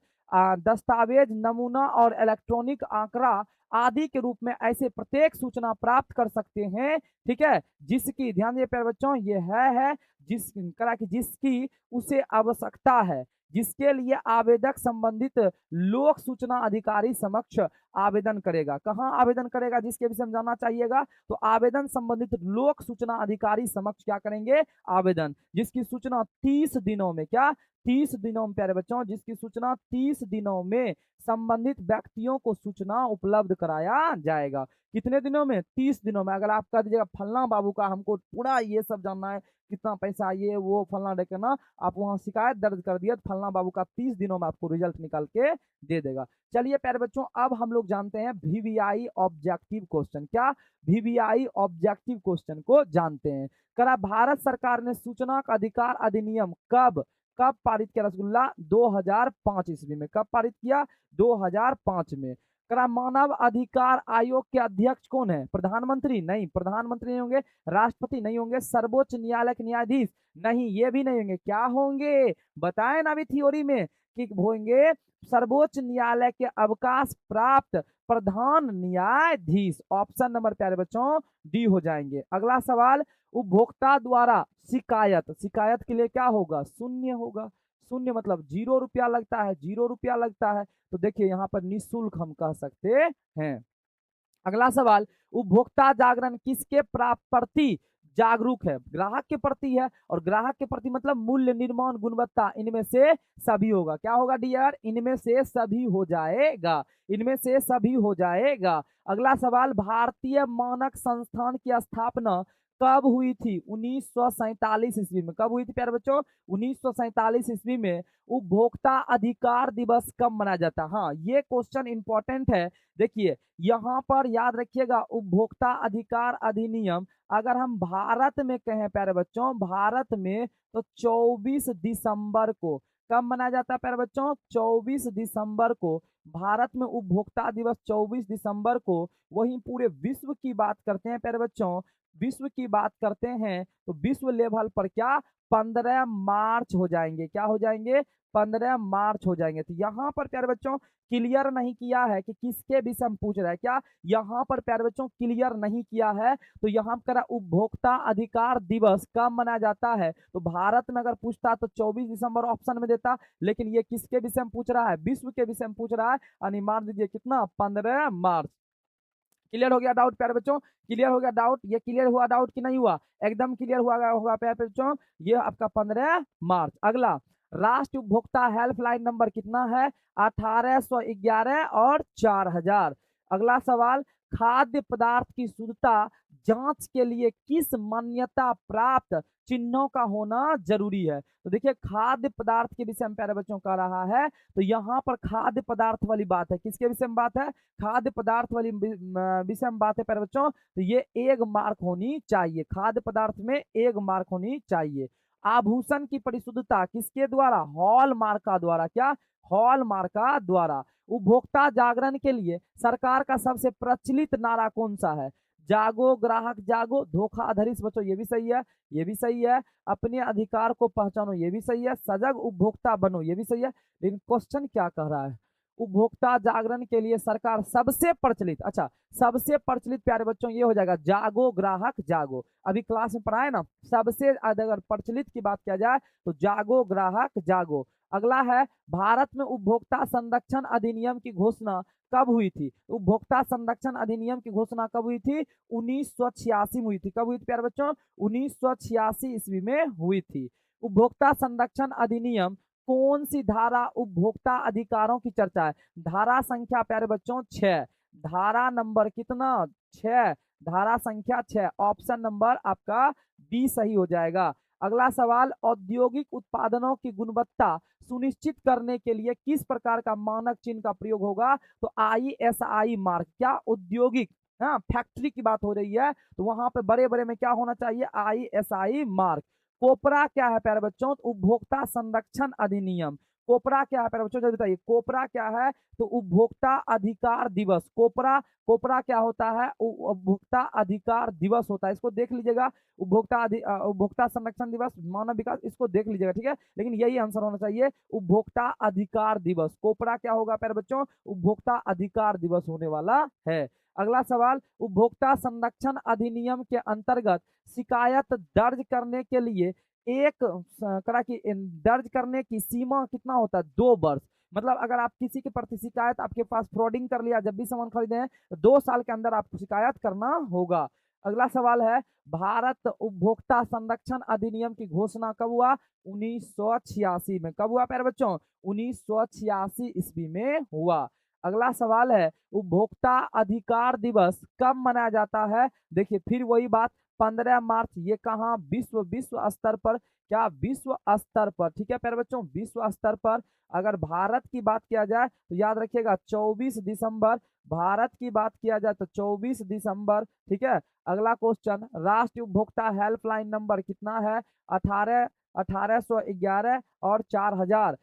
दस्तावेज, नमूना और इलेक्ट्रॉनिक आंकड़ा आदि के रूप में ऐसे प्रत्येक सूचना प्राप्त कर सकते हैं। ठीक है, जिसकी, ध्यान दिए प्यारे बच्चों, ये है जिसकी उसे आवश्यकता है, जिसके लिए आवेदक संबंधित लोक सूचना अधिकारी समक्ष आवेदन करेगा। कहाँ आवेदन करेगा? जिसके विषय में जानना चाहिएगा, तो आवेदन संबंधित लोक सूचना अधिकारी समक्ष क्या करेंगे? आवेदन, जिसकी सूचना 30 दिनों में, क्या? 30 दिनों में प्यारे बच्चों, जिसकी सूचना 30 दिनों में संबंधित व्यक्तियों को सूचना उपलब्ध कराया जाएगा। कितने दिनों में? 30 दिनों में। अगर आप कह दीजिएगा फलना बाबू का हमको पूरा ये सब जानना है, कितना पैसा, ये वो फलना देखे ना, आप वहां शिकायत दर्ज कर दिया, तो फलना बाबू का 30 दिनों में आपको रिजल्ट निकाल के दे देगा। चलिए प्यारे बच्चों, अब हम लोग जानते हैं वीवीआई ऑब्जेक्टिव क्वेश्चन। क्या? वीवीआई ऑब्जेक्टिव क्वेश्चन को जानते हैं। करा, भारत सरकार ने सूचना का अधिकार अधिनियम कब पारित किया रसगुल्ला? 2005 ईस्वी में। कब पारित किया? 2005 में। करा, मानव अधिकार आयोग के अध्यक्ष कौन है? प्रधानमंत्री? नहीं, प्रधानमंत्री नहीं होंगे। राष्ट्रपति नहीं होंगे। सर्वोच्च न्यायालय के न्यायाधीश? नहीं, ये भी नहीं होंगे। क्या होंगे? बताए ना अभी थ्योरी में कि होंगे सर्वोच्च न्यायालय के अवकाश प्राप्त प्रधान न्यायाधीश। ऑप्शन नंबर प्यारे बच्चों डी हो जाएंगे। अगला सवाल, उपभोक्ता द्वारा शिकायत के लिए क्या होगा? शून्य होगा। शून्य मतलब 0 रुपया लगता है, 0 रुपया लगता है, तो देखिए यहाँ पर निःशुल्क हम कह सकते हैं। अगला सवाल, उपभोक्ता जागरण किसके प्रति जागरूक है? ग्राहक के प्रति है, और ग्राहक के प्रति मतलब मूल्य, निर्माण, गुणवत्ता, इनमें से सभी होगा। क्या होगा डियर? इनमें से सभी हो जाएगा, इनमें से सभी हो जाएगा। अगला सवाल, भारतीय मानक संस्थान की स्थापना कब हुई थी? 1947 ईस्वी में। कब हुई थी प्यारे बच्चों? 1947 ईस्वी में। उपभोक्ता अधिकार दिवस कब मनाया जाता है? हाँ, ये क्वेश्चन इंपॉर्टेंट है। देखिए यहाँ पर याद रखिएगा, उपभोक्ता अधिकार अधिनियम अगर हम भारत में कहें प्यारे बच्चों, भारत में, तो 24 दिसंबर को कब मनाया जाता है प्यारे बच्चों? 24 दिसंबर को। भारत में उपभोक्ता दिवस 24 दिसंबर को। वहीं पूरे विश्व की बात करते हैं प्यारे बच्चों, विश्व की बात करते हैं तो विश्व लेवल पर क्या 15 मार्च हो जाएंगे। क्या हो जाएंगे? 15 मार्च हो जाएंगे। तो यहाँ पर प्यारे बच्चों क्लियर नहीं किया है कि किसके विषय में पूछ रहा है। क्या यहाँ पर प्यारे बच्चों क्लियर नहीं किया है? तो यहाँ पर उपभोक्ता अधिकार दिवस कब मनाया जाता है? तो भारत में अगर पूछता तो 24 दिसंबर ऑप्शन में देता, लेकिन ये किसके विषय में पूछ रहा है? विश्व के विषय में पूछ रहा है। यानी मान दीजिए कितना? 15 मार्च। क्लियर हो गया डाउट प्यारे बच्चों? क्लियर हो गया डाउट? ये क्लियर हुआ डाउट कि नहीं हुआ? एकदम क्लियर हुआ होगा प्यारे बच्चों। ये आपका 15 मार्च। अगला, राष्ट्रीय उपभोक्ता हेल्पलाइन नंबर कितना है? 1811 और 4000। अगला सवाल, खाद्य पदार्थ की शुद्धता जांच के लिए किस मान्यता प्राप्त चिन्हों का होना जरूरी है? तो देखिए खाद्य पदार्थ के विषय में प्यारे बच्चों कह रहा है, तो यहाँ पर खाद्य पदार्थ वाली बात है। किसके विषय में बात है? खाद्य पदार्थ वाली विषय में बात है प्यारे बच्चों। तो ये 1 मार्क होनी चाहिए, खाद्य पदार्थ में 1 मार्क होनी चाहिए। आभूषण की परिशुद्धता किसके द्वारा? हॉल मार्का द्वारा। क्या? हॉल मार्का द्वारा। उपभोक्ता जागरण के लिए सरकार का सबसे प्रचलित नारा कौन सा है? जागो ग्राहक जागो, धोखाधड़ी से बचो, ये भी सही है, ये भी सही है। अपने अधिकार को पहचानो, ये भी सही है। सजग उपभोक्ता बनो, ये भी सही है। लेकिन क्वेश्चन क्या कह रहा है? उपभोक्ता जागरण के लिए सरकार सबसे प्रचलित, अच्छा सबसे प्रचलित प्यारे बच्चों ये हो जाएगा जागो ग्राहक जागो। अभी क्लास में पढ़ाए ना, सबसे अगर प्रचलित की बात किया जाए तो जागो ग्राहक जागो। अगला है, भारत में उपभोक्ता संरक्षण अधिनियम की घोषणा कब हुई थी? उपभोक्ता संरक्षण अधिनियम की घोषणा कब हुई थी? 1986 में हुई थी। कब हुई थी प्यारे बच्चों? 1986 ईस्वी में हुई थी। उपभोक्ता संरक्षण अधिनियम कौन सी धारा उपभोक्ता अधिकारों की चर्चा है? धारा संख्या प्यारे बच्चों 6। धारा नंबर कितना? 6। धारा संख्या 6। ऑप्शन नंबर आपका बी सही हो जाएगा। अगला सवाल, औद्योगिक उत्पादनों की गुणवत्ता सुनिश्चित करने के लिए किस प्रकार का मानक चिन्ह का प्रयोग होगा? तो ISI मार्क। क्या? औद्योगिक, हाँ फैक्ट्री की बात हो रही है तो वहां पे बड़े बड़े में क्या होना चाहिए? ISI mark. कोपरा क्या है प्यारे बच्चों? तो उपभोक्ता संरक्षण अधिनियम। कोपरा क्या है प्यारे बच्चों? जल्दी बताइए, कोपरा क्या है? तो उपभोक्ता अधिकार दिवस। कोपरा, कोपरा क्या होता है? उपभोक्ता अधिकार दिवस होता है। इसको देख लीजिएगा, उपभोक्ता संरक्षण दिवस, मानव विकास, इसको देख लीजिएगा, ठीक है। लेकिन यही आंसर होना चाहिए, उपभोक्ता अधिकार दिवस। कोपरा क्या होगा प्यारे बच्चों? उपभोक्ता अधिकार दिवस होने वाला है। अगला सवाल, उपभोक्ता संरक्षण अधिनियम के अंतर्गत शिकायत दर्ज करने के लिए एक करा की दर्ज करने की सीमा कितना होता है? 2 वर्ष। मतलब अगर आप किसी के प्रति शिकायत, आपके पास फ्रॉडिंग कर लिया, जब भी सामान खरीदे हैं तो 2 साल के अंदर आपको शिकायत करना होगा। अगला सवाल है, भारत उपभोक्ता संरक्षण अधिनियम की घोषणा कब हुआ? 1986 में। कब हुआ प्यारे बच्चों? 1986 ईस्वी में हुआ। अगला सवाल है, उपभोक्ता अधिकार दिवस कब मनाया जाता है? देखिए फिर वही बात, 15 मार्च। ये कहाँ? विश्व, विश्व स्तर पर। क्या? विश्व स्तर पर, ठीक है प्यारे बच्चों, विश्व स्तर पर। अगर भारत की बात किया जाए तो याद रखिएगा 24 दिसंबर। भारत की बात किया जाए तो 24 दिसंबर, ठीक है। अगला क्वेश्चन, राष्ट्रीय उपभोक्ता हेल्पलाइन नंबर कितना है? 1811 और 4000।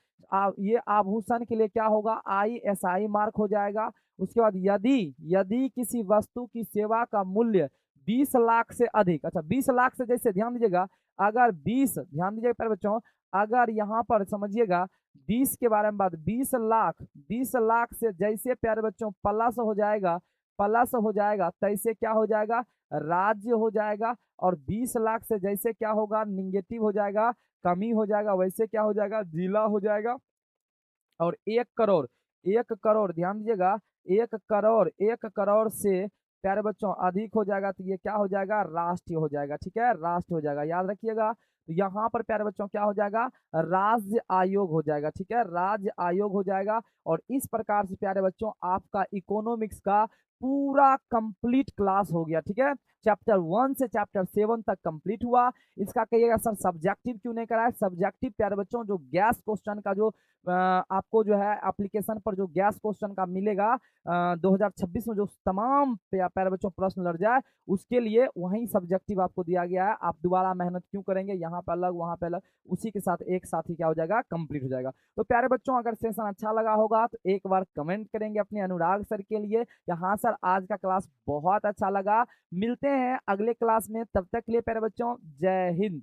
ये आभूषण के लिए क्या होगा? ISI मार्क हो जाएगा। उसके बाद यदि यदि किसी वस्तु की सेवा का मूल्य 20 लाख से अधिक, अच्छा 20 लाख से, जैसे ध्यान दीजिएगा, अगर 20, ध्यान दीजिएगा प्यारे बच्चों, अगर यहाँ पर समझिएगा 20 के बारे में बात, 20 लाख, 20 लाख से जैसे प्यारे बच्चों प्लस हो जाएगा, प्लस हो जाएगा तैसे क्या हो जाएगा? राज्य हो जाएगा। और 20 लाख से जैसे क्या होगा? निगेटिव हो जाएगा, कमी हो जाएगा, वैसे क्या हो जाएगा? जिला हो जाएगा। और 1 करोड़, 1 करोड़, ध्यान दीजिएगा, 1 करोड़, 1 करोड़ से प्यारे बच्चों अधिक हो जाएगा तो ये क्या हो जाएगा? राष्ट्रीय हो जाएगा, ठीक है, राष्ट्र हो जाएगा, याद रखिएगा। तो यहाँ पर प्यारे बच्चों क्या हो जाएगा? राज्य आयोग हो जाएगा, ठीक है, राज्य आयोग हो जाएगा। और इस प्रकार से प्यारे बच्चों आपका इकोनॉमिक्स का पूरा कंप्लीट क्लास हो गया, ठीक है। चैप्टर 1 से चैप्टर 7 तक कंप्लीट हुआ। इसका कहिएगा सर सब्जेक्टिव क्यों नहीं कराया? सब्जेक्टिव प्यारे बच्चों जो गैस क्वेश्चन का जो आपको जो है एप्लीकेशन पर जो गैस क्वेश्चन का मिलेगा 2026 में जो तमाम प्यारे बच्चों प्रश्न लड़ जाए उसके लिए वही सब्जेक्टिव आपको दिया गया है। आप दोबारा मेहनत क्यों करेंगे? यहाँ पे अलग वहाँ पे अलग, उसी के साथ एक साथ ही क्या हो जाएगा? कंप्लीट हो जाएगा। तो प्यारे बच्चों अगर सेशन अच्छा लगा होगा तो एक बार कमेंट करेंगे अपने अनुराग सर के लिए या हाँ सर आज का क्लास बहुत अच्छा लगा। मिलते हैं अगले क्लास में, तब तक के लिए प्यारे बच्चों जय हिंद।